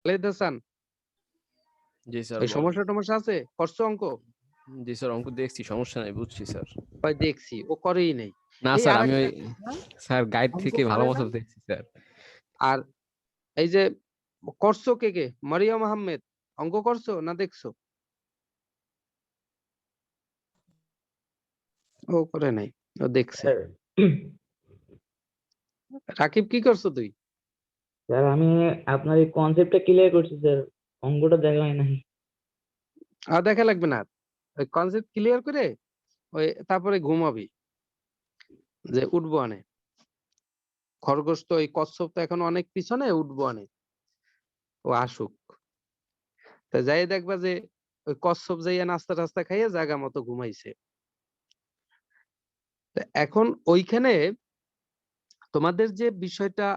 খালেদ হাসান, জি sir এই বলেন। সমস্যা টমস্যা আছে? করছো অঙ্ক? জি স্যার অঙ্ক দেখছি, সমস্যা নাই, বুঝছি স্যার। ভাই দেখছি, ও করেই নাই। না এই স্যার, আমি আরেকটা ওই কথা, স্যার গাইড অঙ্ক থেকে ভালো করে মতো না। দেখছি স্যার। আর এই যে করছো কে কে? মারিয়াম আহমেদ, অঙ্ক করছো না দেখছো? ও করে নাই, ও দেখছে। স্যার রাকিব কি করছো তুই? স্যার আমি আপনার এই কনসেপ্টটা ক্লিয়ার করছি স্যার, অঙ্কটা দেখা হয় নাই। আর দেখা লাগবে না, ওই কনসেপ্ট ক্লিয়ার করে ওই তারপরে ঘুমাবি, যে উঠবো আনে। খরগোশ তো এই কচ্ছপ তো এখন অনেক পিছনে, উঠবো আনে, ও আসুক। তা যাই দেখবা যে ওই কচ্ছপ যাইয়া নাস্তা টাস্তা খাইয়ে জায়গা মতো ঘুমাইছে। তা এখন ওইখানে তোমাদের যে বিষয়টা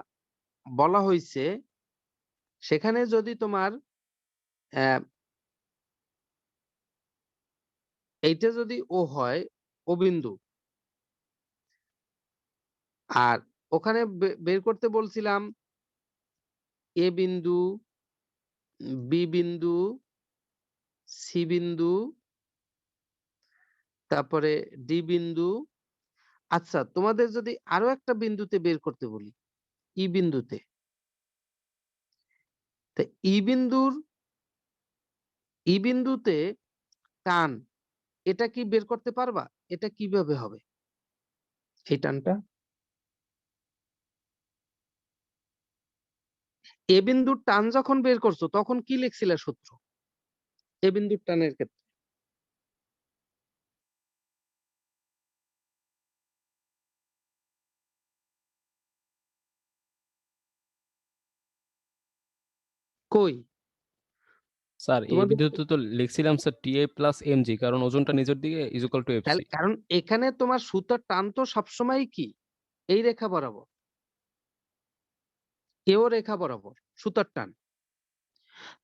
বলা হয়েছে, সেখানে যদি তোমার আহ, এইটা যদি ও হয়, ও বিন্দু, আর ওখানে বের করতে বলছিলাম এ বিন্দু, বি বিন্দু, সি বিন্দু, তারপরে ডি বিন্দু। আচ্ছা, তোমাদের যদি আরো একটা বিন্দুতে বের করতে বলি, ই বিন্দুতে, তা ই বিন্দুতে টান, এটা কি বের করতে পারবা? এটা কিভাবে হবে এই টানটা? এ বিন্দুর টান যখন বের করছো তখন কি লিখছিলে সূত্র এ বিন্দুর টানের ক্ষেত্রে? কই স্যার এই তোমাদের? বিন্দুতে তো লিখছিলাম স্যার TA প্লাস MG, কারণ ওজনটা নিচের দিকে ইজ ইকুয়াল টু FC। তাহলে কারণ এখানে তোমার সুতার টান তো সবসময় কি এই রেখা বরাবর, এও রেখা বরাবর সুতার টান।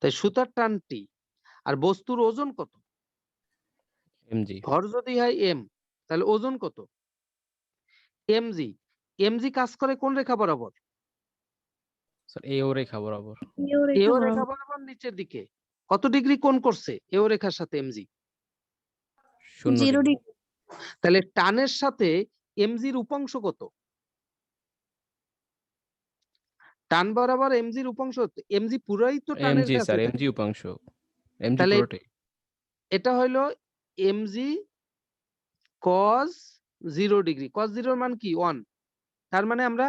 তাই সুতার টানটি, আর বস্তুর ওজন কত? MG ভর যদি হয় এম, তাহলে ওজন কত? এমজি। এমজি কাজ করে কোন রেখা বরাবর? স্যার AO রেখা বরাবর। এও রেখা এও রেখা বরাবর। বরাবর নিচের দিকে। কত ডিগ্রি কোণ করছে এও রেখার সাথে এমজি? 0 0 ডিগ্রি। ডিগ্রি। তাহলে টানের সাথে এমজির উপাংশ কত? টান বরাবর এমজির উপাংশ, এমজি পুরাই তো টানের MG কাছে স্যার, MG থাকে। উপাংশ, MG তাহলে পুরোটাই। এটা হইলো এমজি কস 0 ডিগ্রি। কস জিরোর মান কি? 1। তার মানে আমরা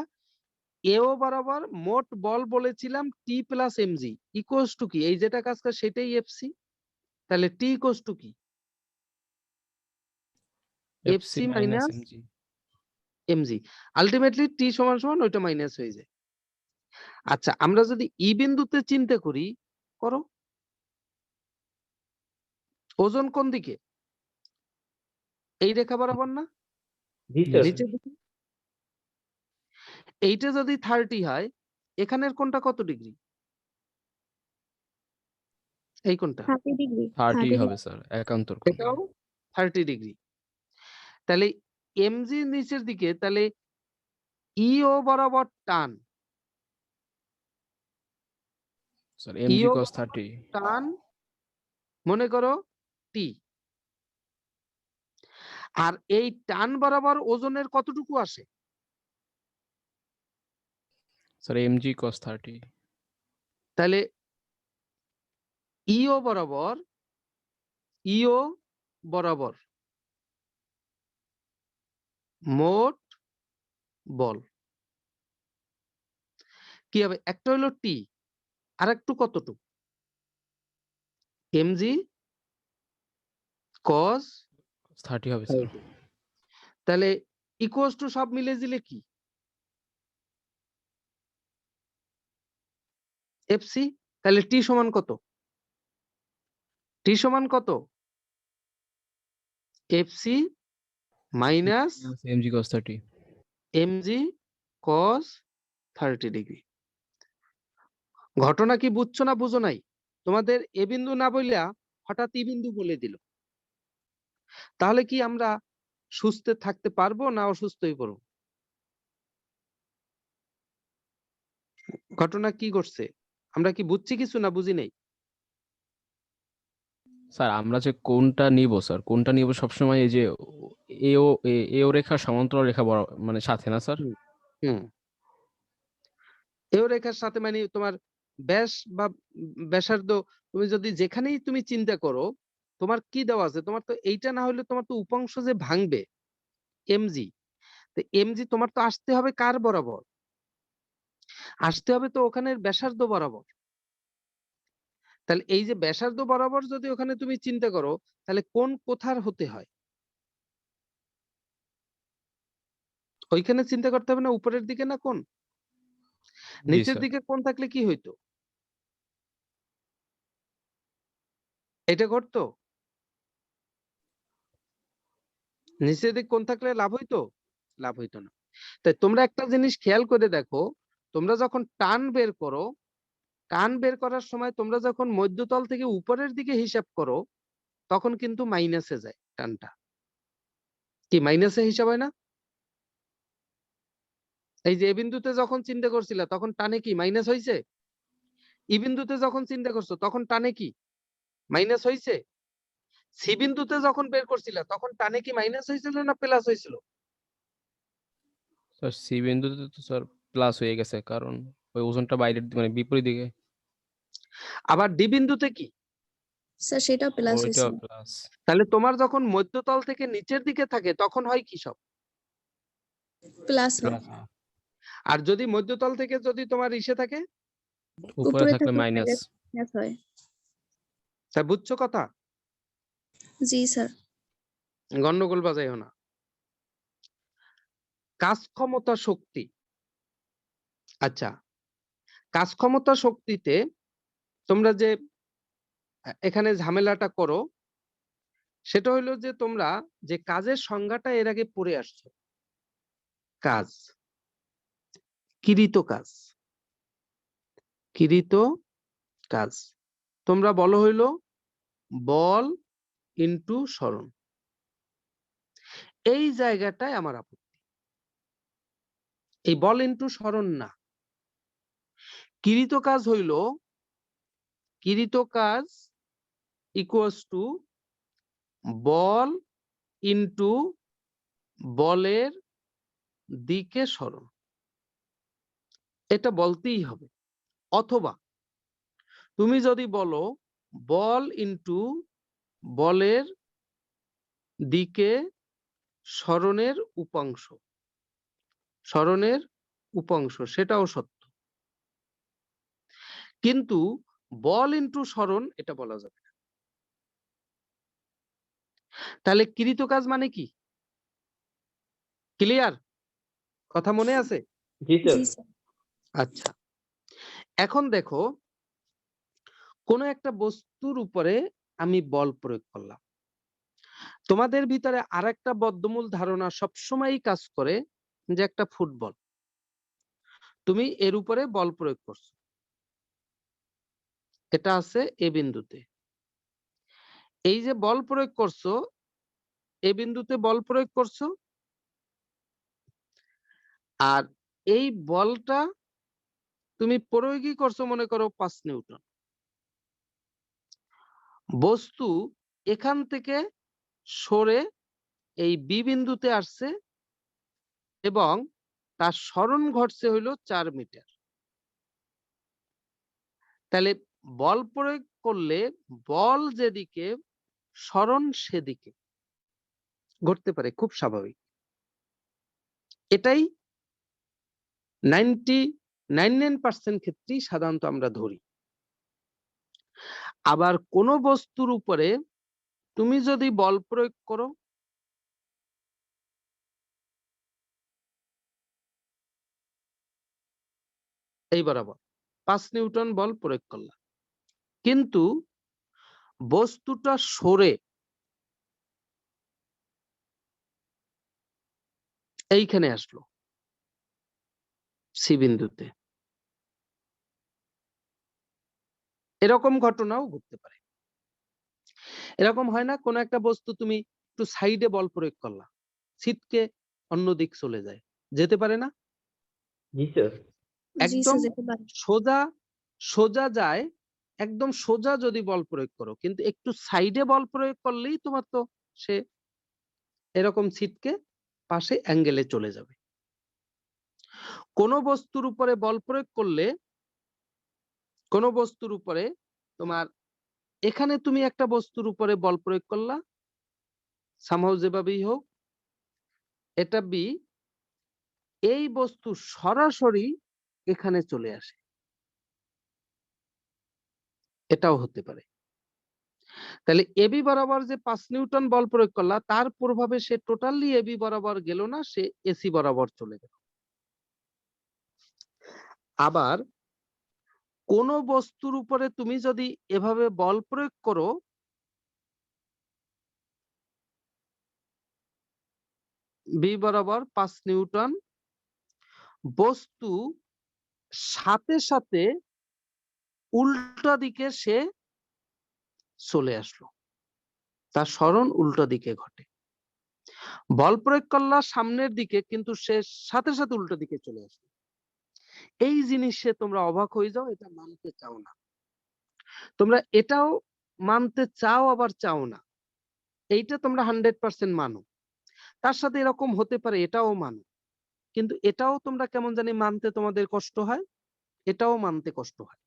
এও বরাবর মোট বল বলেছিলাম T plus MG equals to কি? এই যেটা কাজ করে সেটাই এফসি। তাহলে টি ইকুয়ালস টু কি? FC FC minus minus MG। MG. Ultimately T সমান সমান ওইটা মাইনাস হয়ে যায়। আচ্ছা, আমরা যদি ই বিন্দুতে চিন্তা করি, করো, ওজন কোন দিকে? এই রেখা বরাবর না, জি জি স্যার। স্যার। নিচের দিকে। এইটা যদি 30 হয়, এখানের কোনটা কত ডিগ্রি? এই কোনটা? 30 ডিগ্রি। 30 30 হবে ডিগ্রি। স্যার, একান্তর কোণ। এটাও 30 ডিগ্রি। তাহলে এমজি নিচের দিকে, তাহলে ইও বরাবর টান, স্যার MG ইও cos বরাবর 30। টান মনে করো টি। আর এই টান বরাবর ওজনের কতটুকু আসে? Sir MG cos 30। তাহলে ইও বরাবর, ইও বরাবর মোট বল কি হবে? একটা হলো টি, আর একটু কতটুকু? এমজি কস 30 হবে স্যার। 30। তাহলে ইকুয়ালস টু সব মিলে দিলে কি? এফসি। তাহলে টি সমান কত? টি সমান কত? FC minus MG cos 30। MG cos 30 degree. ঘটনা কি বুঝছো না বুঝো নাই? তোমাদের এ বিন্দু না বললা হঠাৎ ই বিন্দু বলে দিল, তাহলে কি আমরা সুস্থ থাকতে পারবো না অসুস্থ হয়ে পড়বো? ঘটনা কি ঘটছে? আমরা কি বুঝছি কিছু না বুঝি নেই? স্যার আমরা যে কোনটা নিব স্যার, কোনটা নিব সবসময় এই যে এও রেখা সমান্তরাল রেখা মানে সাথে না স্যার? হুম হুম এও রেখার সাথে মানে তোমার ব্যাস বা ব্যাসার্ধ, তুমি যদি যেখানেই তুমি চিন্তা করো, তোমার কি দেওয়া আছে? তোমার তো এইটা না হলে তোমার তো উপাংশ যে ভাঙবে এমজি, তো এমজি তোমার তো আসতে হবে কার বরাবর? আসতে হবে তো ওখানের ব্যাসার্ধ বরাবর। তাহলে এই যে ব্যাসার্ধ বরাবর যদি ওখানে তুমি চিন্তা করো, তাহলে কোন কোথার হতে হয়? ওইখানে চিন্তা করতে হবে না, উপরের দিকে না কোন? জি নিচের স্যার। দিকে কোন থাকলে কি হইতো? এটা ঘটতো? নিচের দিকে কোন থাকলে লাভ হইতো? লাভ হইতো না। তাই তোমরা একটা জিনিস খেয়াল করে দেখো, তোমরা যখন টান বের করো, টান বের করার সময় তোমরা যখন মধ্যতল থেকে উপরের দিকে হিসাব করো, তখন কিন্তু মাইনাসে যায় টানটা। কি মাইনাসে হিসাব হয় না? এই যে এ বিন্দুতে যখন চিন্তা করছিলা তখন টানে কি মাইনাস হইছে? ই বিন্দুতে যখন চিন্তা করছো তখন টানে কি মাইনাস হইছে? সি বিন্দুতে যখন বের করছিলা তখন টানে কি মাইনাস হয়েছিল না প্লাস হয়েছিল? স্যার সি বিন্দুতে তো স্যার প্লাস হয়ে গেছে, কারণ ওই ওজনটা বাইরের মানে বিপরীত দিকে। আবার ডি বিন্দুতে কি? স্যার সেটাও প্লাস ওইটাও হয়েছে। প্লাস। তাহলে তোমার যখন মধ্যতল থেকে নিচের দিকে থাকে তখন হয় কি সব? প্লাস হয়। প্লাস। আর যদি মধ্যতল থেকে যদি তোমার ইসে থাকে, উপরে উপরে থাকলে থেকে মাইনাস। মাইনাস হয়। তা বুঝছো কথা? জি স্যার। গন্ডগোল বাজাইও না। কাজ ক্ষমতা শক্তি। আচ্ছা, কাজ ক্ষমতা শক্তিতে তোমরা যে এখানে ঝামেলাটা করো, সেটা হইলো যে তোমরা যে কাজের সংজ্ঞাটা এর আগে পড়ে আসছো। কাজ, কিরিত কাজ, কিরিত কাজ। তোমরা বলো হইলো বল ইনটু সরণ। এই জায়গাটায় আমার আপত্তি। এই বল ইনটু সরণ না, কিরিত কাজ হইলো, কিরিত কাজ ইকুয়ালস টু বল ইনটু বলের দিকে সরণ। এটা বলতেই হবে। অথবা তুমি যদি বলো বল ইনটু বলের দিকে সরণের উপাংশ, সরণের উপাংশ, সেটাও সত্য। কিন্তু বল ইনটু সরণ এটা বলা যাবে না। তাহলে কৃত কাজ মানে কি? ক্লিয়ার? কথা মনে আছে? জি স্যার। জি স্যার। আচ্ছা, এখন দেখো, কোন একটা বস্তুর উপরে আমি বল প্রয়োগ করলাম। তোমাদের ভিতরে আরেকটা বদ্ধমূল ধারণা সবসময়ই কাজ করে, যে একটা ফুটবল, তুমি এর উপরে বল প্রয়োগ করছো, এটা আছে এ বিন্দুতে। এই যে বল প্রয়োগ করছো, এ বিন্দুতে বল প্রয়োগ করছো, আর এই বলটা তুমি প্রয়োগই করছো মনে করো 5 নিউটন। বস্তু এখান থেকে সরে এই বি বিন্দুতে আসছে এবং তার সরণ ঘটছে হইল 4 মিটার। তাহলে বল প্রয়োগ করলে বল যেদিকে, সরণ সেদিকে ঘটতে পারে, খুব স্বাভাবিক। এটাই 99% ক্ষেত্রেই সাধারণত আমরা ধরি। আবার কোন বস্তুর উপরে তুমি যদি বল প্রয়োগ করো, এই বরাবর 5 নিউটন বল প্রয়োগ করলাম, কিন্তু বস্তুটা সরে এইখানে আসলো সি বিন্দুতে, এরকম ঘটনাও ঘটতে পারে। এরকম হয় না, কোন একটা বস্তু তুমি একটু সাইডে বল প্রয়োগ করলা, ছিটকে অন্য দিক চলে যায়, যেতে পারে না? জি স্যার। জি একদম স্যার যেতে পারে। সোজা সোজা যায়, একদম সোজা যদি বল প্রয়োগ করো, কিন্তু একটু সাইডে বল প্রয়োগ করলেই তোমার তো সে এরকম ছিটকে পাশে অ্যাঙ্গেলে চলে যাবে। কোন বস্তুর উপরে বল প্রয়োগ করলে, কোন বস্তুর উপরে তোমার, এখানে তুমি একটা বস্তুর উপরে বল প্রয়োগ করলা, সামহাউ যেভাবেই হোক, এটা বি, এই বস্তু সরাসরি এখানে চলে আসে, এটাও হতে পারে। তাহলে এবি বরাবর যে 5 নিউটন বল প্রয়োগ করলা, তার প্রভাবে সে টোটালি এবি বরাবর গেল না, সে এসি বরাবর চলে গেল। আবার কোন বস্তুর উপরে তুমি যদি এভাবে বল প্রয়োগ করো, বি বরাবর 5 নিউটন, বস্তু সাথে সাথে উল্টা দিকে সে চলে আসলো, তার সরণ উল্টো দিকে ঘটে। বল প্রয়োগ করলা সামনের দিকে, কিন্তু সে সাথে সাথে উল্টো দিকে চলে আসলো। এই জিনিসে তোমরা অবাক হয়ে যাও, এটা মানতে চাও না। তোমরা এটাও মানতে চাও আবার চাও না, এইটা তোমরা 100% মানো। তার সাথে এরকম হতে পারে, এটাও মানো, কিন্তু এটাও তোমরা কেমন জানি মানতে তোমাদের কষ্ট হয়, এটাও মানতে কষ্ট হয়।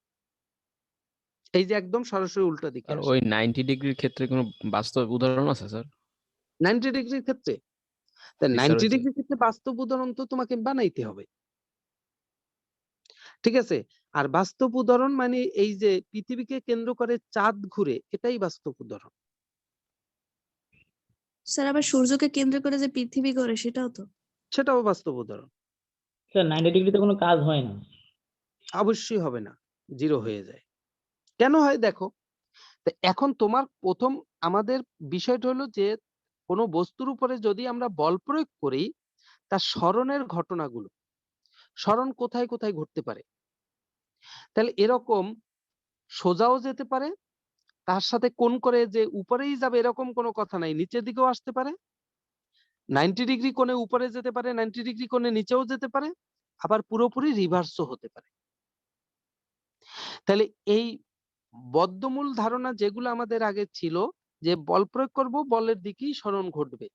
এই যে একদম সরাসরি উল্টো দিকে আর আসে। ওই 90 ডিগ্রির ক্ষেত্রে কোনো বাস্তব উদাহরণ আছে স্যার? 90 ডিগ্রির ক্ষেত্রে, তা জি স্যার, 90 ওই যে ডিগ্রির ক্ষেত্রে বাস্তব উদাহরণ তো তোমাকে বানাইতে হবে, ঠিক আছে? আর বাস্তব উদাহরণ মানে এই যে পৃথিবীকে কেন্দ্র করে চাঁদ ঘুরে, এটাই বাস্তব উদাহরণ। স্যার আবার সূর্যকে কেন্দ্র করে যে পৃথিবী করে সেটাও তো। সেটাও বাস্তব উদাহরণ। স্যার 90 ডিগ্রিতে কোনো কাজ হয় না। অবশ্যই হবে না, জিরো হয়ে যায়। কেন হয় দেখো, তো এখন তোমার প্রথম আমাদের বিষয়টা হলো যে কোনো বস্তুর উপরে যদি আমরা বল প্রয়োগ করি, তার সরণের ঘটনাগুলো, সরণ কোথায় কোথায় ঘটতে পারে। তাহলে এরকম সোজাও যেতে পারে, তার সাথে কোণ করে যে উপরেই যাবে এরকম কোনো কথা নাই, নিচের দিকেও আসতে পারে। 90 ডিগ্রি কোণে উপরে যেতে পারে, 90 ডিগ্রি কোণে নিচেও যেতে পারে, আবার পুরোপুরি রিভার্সও হতে পারে। তাহলে এই বদ্ধমূল ধারণা যেগুলো আমাদের আগে ছিল, যে বল প্রয়োগ করব, বলের দিকেই সরণ ঘটবে,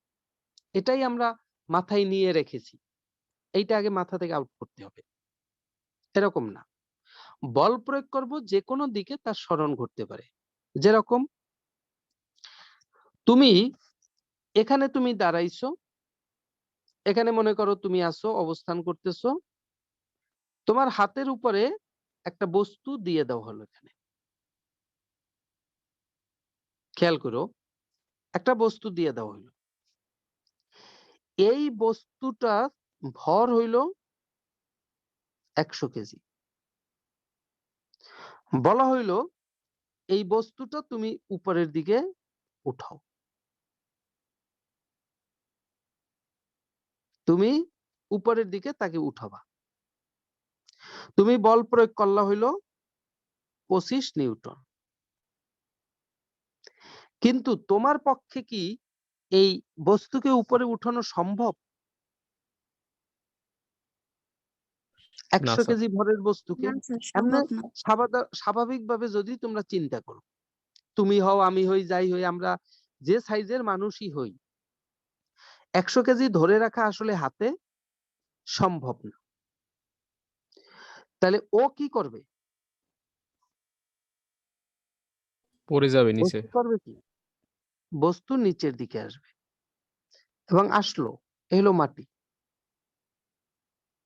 এটাই আমরা মাথায় নিয়ে রেখেছি, এইটা আগে মাথা থেকে আউট করতে হবে। এরকম না, বল প্রয়োগ করব যে কোনো দিকে তার সরণ ঘটতে পারে। যেরকম তুমি এখানে তুমি দাঁড়াইছো, এখানে মনে করো তুমি আসো, অবস্থান করতেছো, তোমার হাতের উপরে একটা বস্তু দিয়ে দেওয়া হলো, এখানে খেয়াল করো, একটা বস্তু দিয়ে দেওয়া হলো, এই বস্তুটা ভর হইল 100 কেজি। বলা হইলো এই বস্তুটা তুমি উপরের দিকে উঠাও, তুমি উপরের দিকে তাকে উঠাবা। তুমি বল প্রয়োগ করলা হইলো 25 নিউটন, কিন্তু তোমার পক্ষে কি এই বস্তুকে উপরে উঠানো সম্ভব? না 100 স্যার। কেজি ভরের বস্তুকে না স্যার, এমনি সম্ভব না। স্বাভাবিকভাবে যদি তোমরা চিন্তা করো, তুমি হও, আমি হই, যাই হই, আমরা যে সাইজের মানুষই হই, 100 কেজি ধরে রাখা আসলে হাতে সম্ভব না। তাহলে ও কি করবে? পড়ে যাবে নিচে। বস্তু করবে কি? বস্তু নিচের দিকে আসবে, এবং আসলো, এলো মাটি,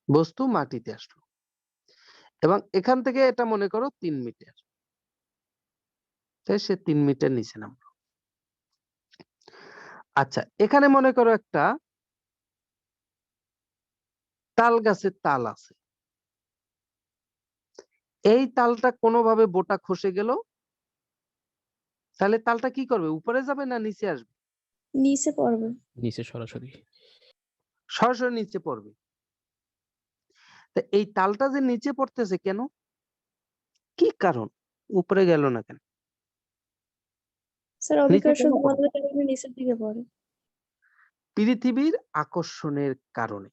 বস্তু মাটিতে আসলো, এবং এখান থেকে এটা মনে করো 3 মিটার, তাই সে 3 মিটার নিচে নামলো। আচ্ছা, এখানে মনে করো একটা তাল গাছের তাল আছে, এই তালটা কোনোভাবে বোটা খসে গেল, তাহলে তালটা কি করবে? উপরে যাবে না নিচে আসবে? নিচে পড়বে। নিচে সরাসরি। সরাসরি নিচে পড়বে। তা এই তালটা যে নিচে পড়তেছে কেন? কি কারণ? উপরে গেল না কেন? স্যার নিচে অভিকর্ষণ কেন পড়বে? বলের কারণে নিচের দিকে পড়ে। পৃথিবীর আকর্ষণের কারণে।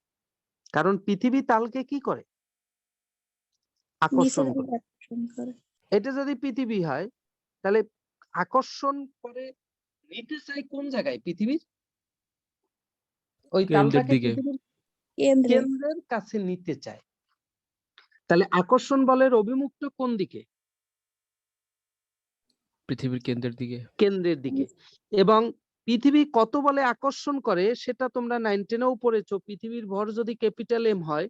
কারণ পৃথিবী তালকে কি করে? আকর্ষণ নিচের করে। দিকে আকর্ষণ করে। এটা যদি পৃথিবী হয় তাহলে আকর্ষণ করে নিতে চাই কোন জায়গায় পৃথিবীর? ওই কেন্দ্রের তালটাকে দিকে। পৃথিবীর কেন্দ্রে কেন্দ্রের কাছে নিতে চায়। তাহলে আকর্ষণ বলের অভিমুখটা কোন দিকে? পৃথিবীর কেন্দ্রের দিকে। কেন্দ্রের দিকে। এবং পৃথিবী কত বলে আকর্ষণ করে সেটা তোমরা 9, 10 এও পড়েছো। পৃথিবীর ভর যদি ক্যাপিটাল এম হয়,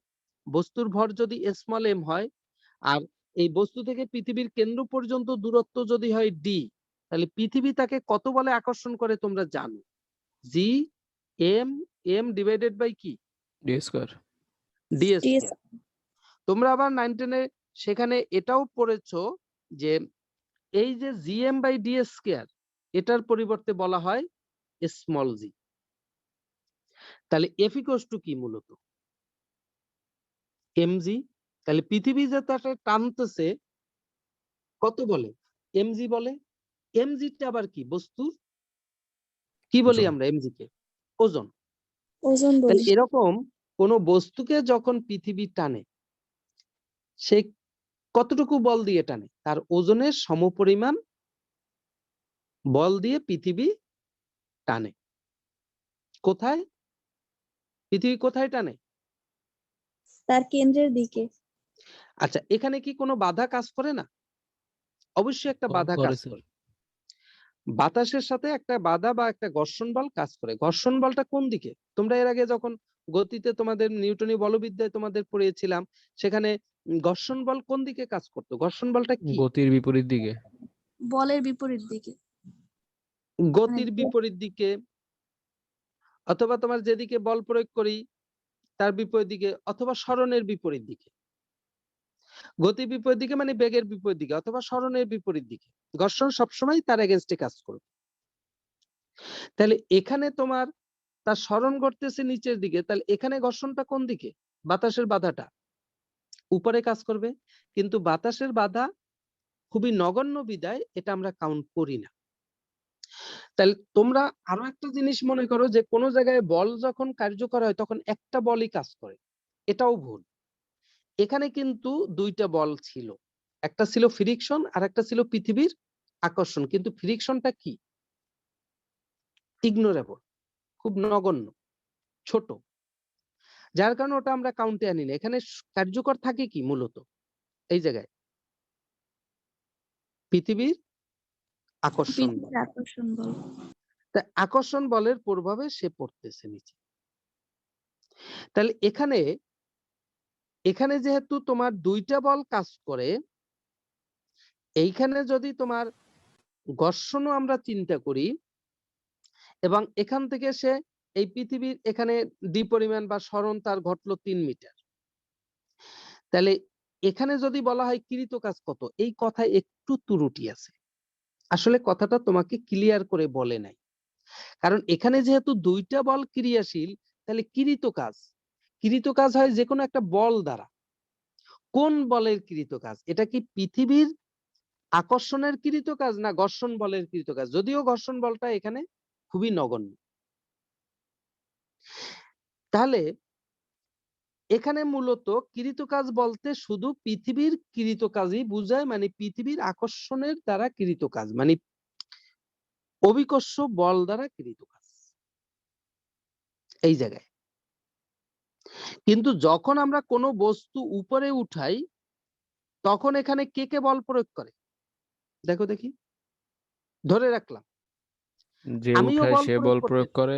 বস্তুর ভর যদি স্মল এম হয়, আর এই বস্তু থেকে পৃথিবীর কেন্দ্র পর্যন্ত দূরত্ব যদি হয় ডি, তাহলে পৃথিবী তাকে কত বলে আকর্ষণ করে তোমরা জানো? G M M divided by কি? D square. D D square. তোমরা আবার 9, 10 এ সেখানে এটাও পড়েছো যে এই যে জিএম বাই ডি স্কয়ার, এটার পরিবর্তে বলা হয় স্মল জি। তাহলে এফ ইকুয়ালস টু কি মূলত? এমজি। তাহলে পৃথিবী যে তাকে টানতেছে কত বলে? এমজি বলে। এমজিটা আবার কি? বস্তুর কি বলি ওজন। আমরা এমজি কে? ওজন। ওজন তাহলে বলি। এরকম কোন বস্তুকে যখন পৃথিবী টানে, সে কতটুকু বল দিয়ে টানে? তার ওজনের সমপরিমাণ বল দিয়ে পৃথিবী টানে। কোথায়? পৃথিবী কোথায় টানে? তার কেন্দ্রের দিকে। আচ্ছা, এখানে কি কোনো বাধা কাজ করে না? অবশ্যই একটা বাধা করে কাজ স্যার। করে। বাতাসের সাথে একটা বাধা বা একটা ঘর্ষণ বল কাজ করে। ঘর্ষণ বলটা কোন দিকে? তোমরা এর আগে যখন গতিতে তোমাদের নিউটনি বলবিদ্যায় তোমাদের পড়িয়েছিলাম, সেখানে ঘর্ষণ বল কোন দিকে কাজ করতো? ঘর্ষণ বলটা কি? গতির বিপরীত দিকে। বলের বিপরীত দিকে। গতির বিপরীত দিকে, অথবা তোমার যেদিকে বল প্রয়োগ করি তার বিপরীত দিকে, অথবা সরণের বিপরীত দিকে। গতির বিপরীত দিকে মানে বেগের বিপরীত দিকে, অথবা সরণের বিপরীত দিকে। ঘর্ষণ সবসময় তার এগেইনস্টে কাজ করবে। তাহলে এখানে তোমার তার সরণ ঘটতেছে নিচের দিকে, তাহলে এখানে ঘর্ষণটা কোন দিকে? বাতাসের বাধাটা উপরে কাজ করবে, কিন্তু বাতাসের বাধা খুবই নগণ্য বিদায় এটা আমরা কাউন্ট করি না। তাহলে তোমরা আরো একটা জিনিস মনে করো যে কোনো জায়গায় বল যখন কার্যকর হয় তখন একটা বলই কাজ করে, এটাও ভুল। এখানে কিন্তু দুইটা বল ছিল, একটা ছিল ফ্রিকশন আর একটা ছিল পৃথিবীর আকর্ষণ। কিন্তু ফ্রিকশনটা কি? ইগনোরেবল, খুব নগণ্য, ছোট, যার কারণে ওটা আমরা কাউন্টে আনি না। এখানে কার্যকর থাকে কি মূলত? এই জায়গায় পৃথিবীর আকর্ষণ বল। পৃথিবীর আকর্ষণ বল। তা আকর্ষণ বলের প্রভাবে সে পড়তেছে নিচে। তাহলে এখানে এখানে যেহেতু তোমার দুইটা বল কাজ করে, এইখানে যদি তোমার ঘর্ষণও আমরা চিন্তা করি, এবং এখান থেকে সে এই পৃথিবীর এখানে ডি পরিমাণ বা সরণ তার ঘটলো 3 মিটার, তাহলে এখানে যদি বলা হয় কৃত কাজ কত, এই কথায় একটু ত্রুটি আছে। আসলে কথাটা তোমাকে ক্লিয়ার করে বলে নাই। কারণ এখানে যেহেতু দুইটা বল ক্রিয়াশীল, তাহলে কৃত কাজ হয় যে কোনো একটা বল দ্বারা। কোন বলের কৃত কাজ? এটা কি পৃথিবীর আকর্ষণের কৃত কাজ না ঘর্ষণ বলের কৃত কাজ? যদিও ঘর্ষণ বলটা এখানে খুবই নগণ্য। তাহলে এখানে মূলত কৃত কাজ বলতে শুধু পৃথিবীর কৃত কাজই বুঝায়, মানে পৃথিবীর আকর্ষণের দ্বারা কৃত কাজ, মানে অভিকর্ষ বল দ্বারা কৃত কাজ এই জায়গায়। কিন্তু যখন আমরা কোনো বস্তু উপরে উঠাই তখন এখানে কে কে বল প্রয়োগ করে? দেখো দেখি, ধরে রাখলাম যে আমিও উঠায় বল সে প্রয়োগ বল প্রয়োগ করতেছি, করে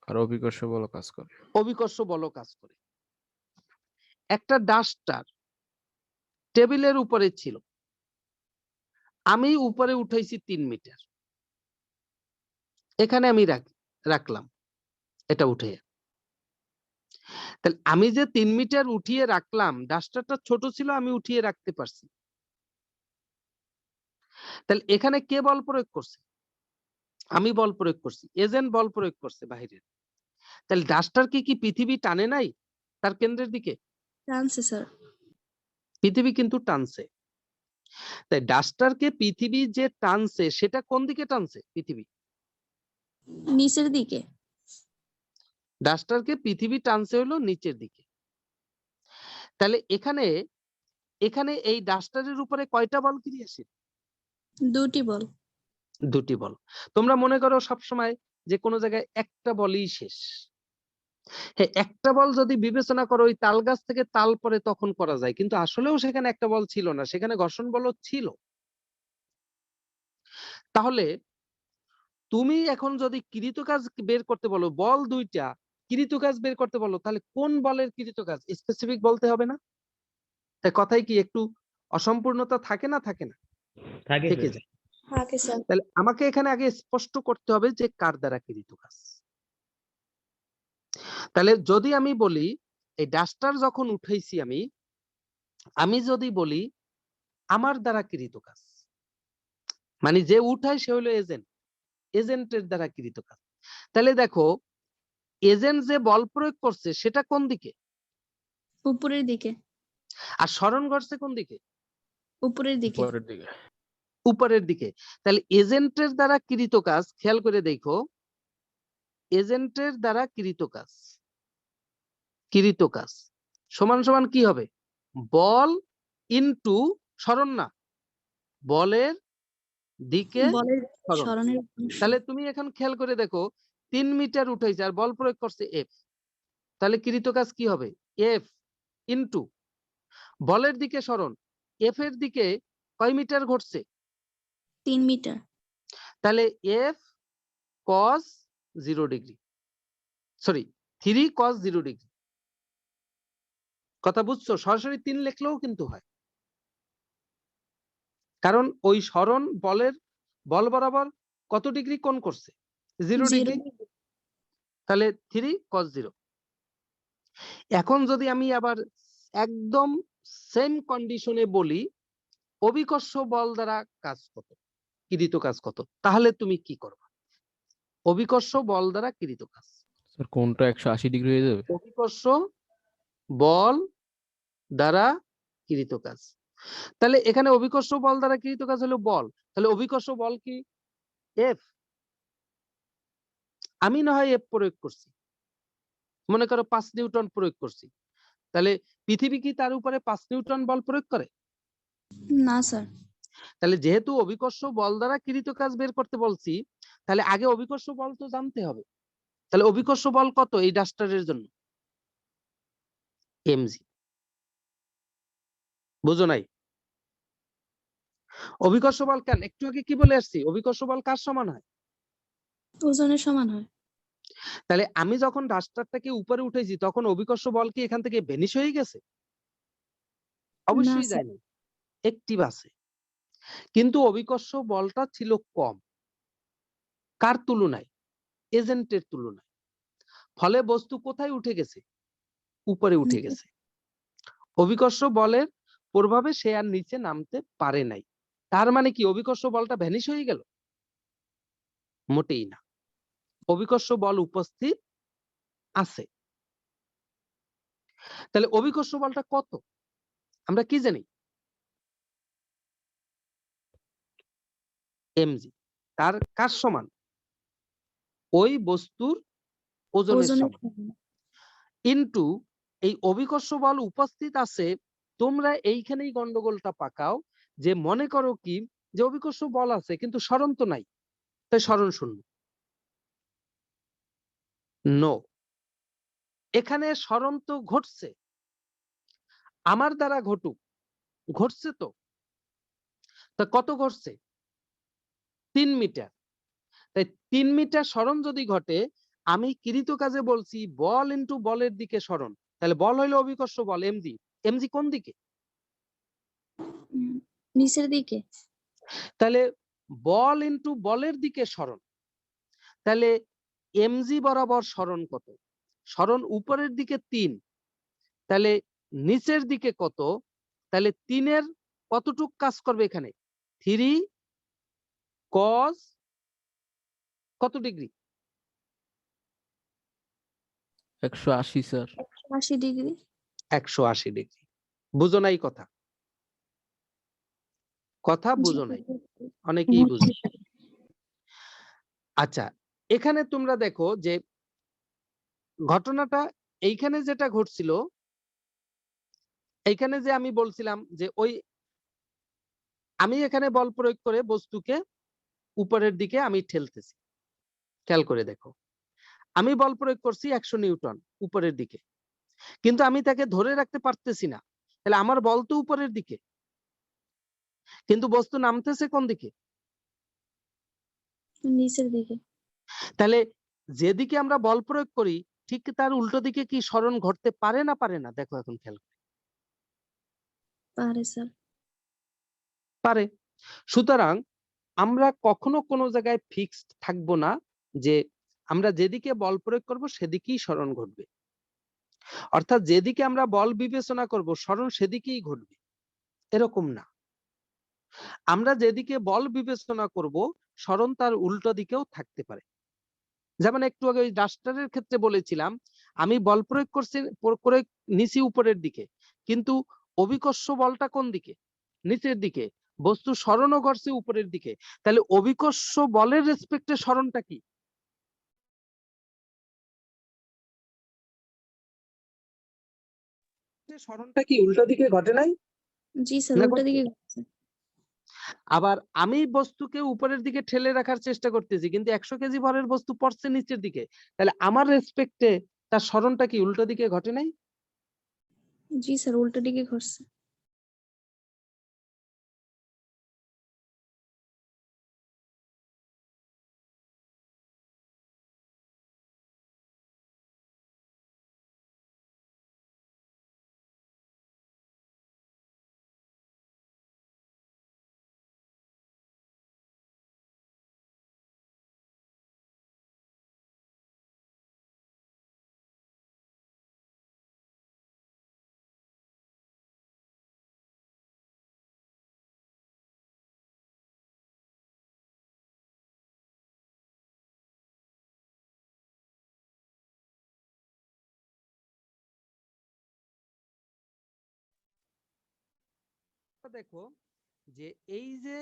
আর অভিকর্ষ বলও কাজ করে। অভিকর্ষ বলও কাজ করে। একটা ডাস্টার টেবিলের উপরে ছিল, আমি উপরে উঠাইছি 3 মিটার, এখানে আমি রাখলাম এটা উঠে। তাহলে আমি যে 3 মিটার উঠিয়ে রাখলাম, ডাস্টারটা ছোট ছিল, আমি উঠিয়ে রাখতে পারছি। তাহলে এখানে কে বল প্রয়োগ করছে? আমি বল প্রয়োগ করছি, এজেন্ট বল প্রয়োগ করছে বাহিরের। তাহলে ডাস্টারকে কি পৃথিবী টানে নাই তার কেন্দ্রের দিকে? টানছে স্যার। পৃথিবী কিন্তু টানছে। তাই ডাস্টারকে পৃথিবী যে টানছে সেটা কোন দিকে টানছে? পৃথিবী। নিচের দিকে। ডাস্টারকে পৃথিবী টানছে হলো নিচের দিকে। তাহলে এখানে এখানে এই ডাস্টারের উপরে কয়টা বল ক্রিয়াশীল? দুটি বল। দুটি বল। তোমরা মনে করো সবসময় যে কোনো জায়গায় একটা বলই শেষ। হ্যাঁ, একটা বল যদি বিবেচনা করো ওই তাল গাছ থেকে তাল পরে তখন করা যায়, কিন্তু আসলেও সেখানে একটা বল ছিল না, সেখানে ঘর্ষণ বলও ছিল। তাহলে তুমি এখন যদি কৃতকাজ বের করতে বলো, বল দুইটা, কৃতকাজ বের করতে বলো, তাহলে কোন বলের কৃতকাজ স্পেসিফিক বলতে হবে না? তাই কথায় কি একটু অসম্পূর্ণতা থাকে না, থাকে না? থাকে থেকে স্যার। যায়। থাকে স্যার। তাহলে আমাকে এখানে আগে স্পষ্ট করতে হবে যে কার দ্বারা কৃতকাজ। তাহলে যদি আমি বলি এই ডাস্টার যখন উঠাইছি আমি যদি বলি আমার দ্বারা কৃতকাজ, মানে যে উঠায় সে হলো এজেন্ট, এজেন্টের দ্বারা কৃতকাজ। তাহলে দেখো এজেন্ট যে বল প্রয়োগ করছে সেটা কোন দিকে, উপরের দিকে। আর স্মরণ ঘটছে কোন দিকে, উপরের দিকে। পরের দিকে। উপরের দিকে। তাহলে এজেন্টের দ্বারা কৃতকাজ, খেয়াল করে দেখো, এজেন্টের দ্বারা কৃতকাজ সমান সমান কি হবে, বল ইনটু স্মরণ, না বলের দিকে বলের স্মরণ। স্মরণের অংশ। তাহলে তুমি এখন খেয়াল করে দেখো 3 মিটার উঠাইছে আর বল প্রয়োগ করছে এফ, তাহলে কৃতকাজ কি হবে, এফ ইনটু বলের দিকে স্মরণ, এফ এর দিকে কয় মিটার ঘটছে, 3 মিটার। তাহলে এফ কস 0 ডিগ্রি, সরি 3 কস 0 ডিগ্রি। কথা বুঝছো? সরাসরি 3 লিখলেও কিন্তু হয়, কারণ ওই স্মরণ বল বরাবর কত ডিগ্রি কোণ করছে, 0 ডিগ্রি। তাহলে 3 cos 0। এখন যদি আমি আবার একদম সেম কন্ডিশনে বলি অভিকর্ষ বল দ্বারা কাজ কত, কৃত কাজ কত, তাহলে তুমি কি করবে? অভিকর্ষ বল দ্বারা কৃত কাজ, স্যার কোনটা 180 ডিগ্রি হয়ে যাবে? অভিকর্ষ বল দ্বারা কৃত কাজ। তাহলে এখানে অভিকর্ষ বল দ্বারা কৃত কাজ হলো বল, তাহলে অভিকর্ষ বল কি এফ। আমি না হয় এফ প্রয়োগ করছি, মনে করো 5 নিউটন প্রয়োগ করছি, তাহলে পৃথিবী কি তার উপরে 5 নিউটন বল প্রয়োগ করে? না স্যার। তাহলে যেহেতু অভিকর্ষ বল দ্বারা কৃত কাজ বের করতে বলছি, তাহলে আগে অভিকর্ষ বল তো জানতে হবে। তাহলে অভিকর্ষ বল কত এই ডাস্টারের জন্য, এমজি। বুঝো নাই? অভিকর্ষ বল কেন, একটু আগে কি বলে আসছি, অভিকর্ষ বল কার সমান হয়? ওজনের সমান হয়। তাহলে আমি যখন ডাস্টারটাকে উপরে উঠেছি তখন অভিকর্ষ বল কি এখান থেকে ভেনিশ হয়ে গেছে? অবশ্যই স্যার। যায়নি, একটিভ আছে। কিন্তু অভিকর্ষ বলটা ছিল কম, কার তুলনায়, এজেন্টের তুলনায়। ফলে বস্তু কোথায় উঠে গেছে, উপরে উঠে গেছে। অভিকর্ষ বলের প্রভাবে সে আর নিচে নামতে পারে নাই। তার মানে কি অভিকর্ষ বলটা ভ্যানিশ হয়ে গেল? মোটেই না, অভিকর্ষ বল উপস্থিত আছে। তাহলে অভিকর্ষ বলটা কত আমরা কি জানি, এমজি। তার কার সমান, ওই বস্তুর ওজনের ওজনের সমান, সমান। ইনটু এই অভিকর্ষ বল উপস্থিত আছে। তোমরা এইখানেই গন্ডগোলটা পাকাও, যে মনে করো কি যে অভিকর্ষ বল আছে কিন্তু স্মরণ তো নাই, তাই স্মরণ শূন্য। নো, এখানে স্মরণ তো ঘটছে, আমার দ্বারা ঘটুক, ঘটছে তো। তা কত ঘটছে, 3 মিটার। তাই 3 মিটার স্মরণ যদি ঘটে, আমি কৃত কাজে বলছি বল ইনটু বলের দিকে স্মরণ, তাহলে বল হইলো অভিকর্ষ বল এমজি। এমজি কোন দিকে, নিচের দিকে। তাহলে বল ইনটু বলের দিকে স্মরণ, তাহলে এমজি বরাবর স্মরণ কত, স্মরণ উপরের দিকে 3, তাহলে নিচের দিকে কত, তাহলে 3 এর কতটুক কাজ করবে এখানে, 3 cos কত ডিগ্রি, 180 স্যার। 180 ডিগ্রি। 180 ডিগ্রি। বুঝো নাই কথা, কথা জি বুঝো নাই, স্যার। অনেকেই বুঝো। আচ্ছা, এখানে তোমরা দেখো যে ঘটনাটা এইখানে যেটা ঘটছিল, এইখানে যে আমি বলছিলাম যে আমি এখানে বল প্রয়োগ করে বস্তুকে উপরের দিকে আমি ঠেলতেছি, খেয়াল করে দেখো, আমি বল প্রয়োগ করছি 100 নিউটন উপরের দিকে, কিন্তু আমি তাকে ধরে রাখতে পারতেছি না, তাহলে আমার বল তো উপরের দিকে, কিন্তু বস্তু নামতেছে কোন দিকে? নিচের দিকে। তাহলে যেদিকে আমরা বল প্রয়োগ করি ঠিক তার উল্টো দিকে কি সরণ ঘটতে পারে না পারে না? দেখো এখন খেয়াল করে। পারে স্যার। পারে। সুতরাং আমরা কখনো কোনো জায়গায় ফিক্সড থাকবো না যে আমরা যেদিকে বল প্রয়োগ করব সেদিকেই সরণ ঘটবে, অর্থাৎ যেদিকে আমরা বল বিবেচনা করব সরণ সেদিকেই ঘটবে, এরকম না। আমরা যেদিকে বল বিবেচনা করব সরণ তার উল্টো দিকেও থাকতে পারে। যেমন একটু আগে ওই ডাস্টারের ক্ষেত্রে বলেছিলাম, আমি বল প্রয়োগ করছি, করে নিচি উপরের দিকে, কিন্তু অভিকর্ষ বলটা কোন দিকে? নিচের দিকে। বস্তু সরণও ঘটছে উপরের দিকে, তাহলে অভিকর্ষ বলের রেসপেক্টে সরণটা কি? সরণটা কি উল্টো দিকে ঘটে নাই? জি স্যার, না উল্টো ঘটছে? দিকে ঘুরছে। আবার আমি বস্তুকে উপরের দিকে ঠেলে রাখার চেষ্টা করতেছি, কিন্তু 100 কেজি ভরের বস্তু পড়ছে নিচের দিকে, তাহলে আমার রেসপেক্টে তার সরণটা কি উল্টো দিকে ঘটে নাই? জি স্যার, উল্টো দিকে ঘুরছে। দেখো যে এই যে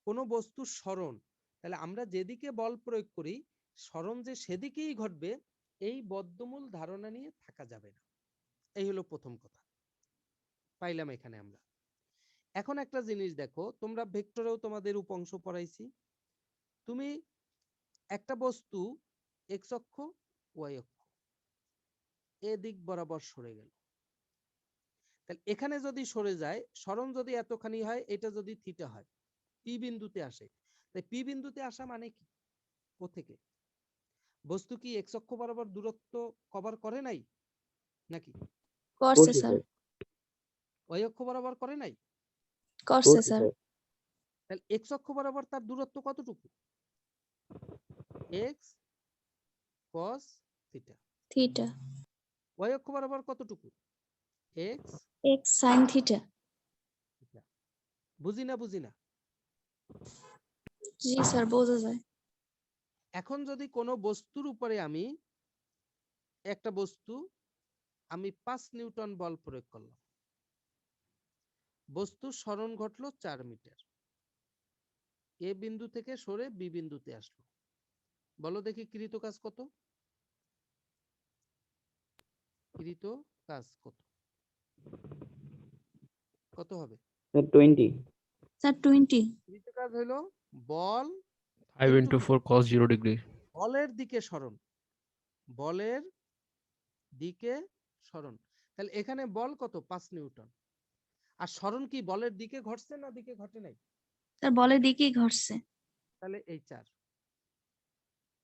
কোনো বস্তুর সরণ, তাহলে আমরা যেদিকে বল প্রয়োগ করি সরণ যে সেদিকেই ঘটবে এই বদ্ধমূল ধারণা নিয়ে থাকা যাবে না। এই হলো প্রথম কথা, পাইলাম এখানে আমরা। এখন একটা জিনিস দেখো, তোমরা ভেক্টরেও তোমাদের উপাংশ পড়াইছি, তুমি একটা বস্তু এক্স অক্ষ ওয়াই অক্ষ এ দিক বরাবর সরে গেল, তাহলে এখানে যদি সরে যায় সরণ যদি এতখানি হয়, এটা যদি থিটা হয়, পি বিন্দুতে আসে, তাই পি বিন্দুতে আসা মানে কি? কোথেকে? বস্তু কি এক্স অক্ষ বরাবর দূরত্ব কভার করে নাই নাকি? করছে করছি স্যার, স্যার, ওয়াই অক্ষ বরাবর করে নাই? করছে করছি স্যার। স্যার। তাহলে এক্স অক্ষ বরাবর তার দূরত্ব কতটুকু? X cos theta. Theta. Y অক্ষ বরাবর কতটুকু? X x sine theta. Theta. বুঝি না বুঝি না? জি স্যার, বোঝা যায়। এখন যদি কোনো বস্তুর উপরে একটা বস্তু আমি 5 নিউটন বল প্রয়োগ করলাম, বস্তুর সরণ ঘটলো 4 মিটার, এ বিন্দু থেকে সরে বি বিন্দুতে আসলো, বলো দেখি কৃত কাজ কত? কৃত কাজ কত? কত হবে? স্যার 20। স্যার 20। কৃত কাজ হলো বল 5 into into 4 cos 0 degree. বলের দিকে সরণ, বলের দিকে সরণ। তাহলে এখানে বল কত? 5 নিউটন। আর সরণ কি বলের দিকে ঘটছে না দিকে ঘটে নাই? স্যার বলের দিকেই ঘটছে। তাহলে এই 4,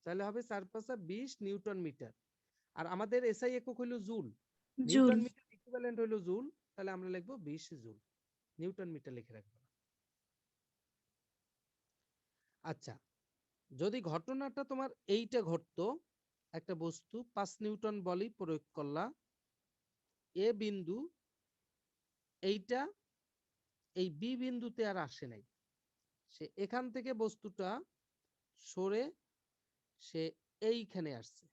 তাহলে হবে 4 5 20 নিউটন মিটার। আর আমাদের এসআই একক হলো joule, joule. Newton metre equivalent হলো জুল, তাহলে আমরা লিখবো 20 জুল, নিউটন মিটার লিখে রাখবো। আচ্ছা, যদি ঘটনাটা তোমার এইটা ঘটতো, একটা বস্তু 5 নিউটন বলই প্রয়োগ করলা, এ বিন্দু এইটা এই বি বিন্দুতে আর আসে নাই, সে এখান থেকে বস্তুটা সরে সে এইখানে আসছে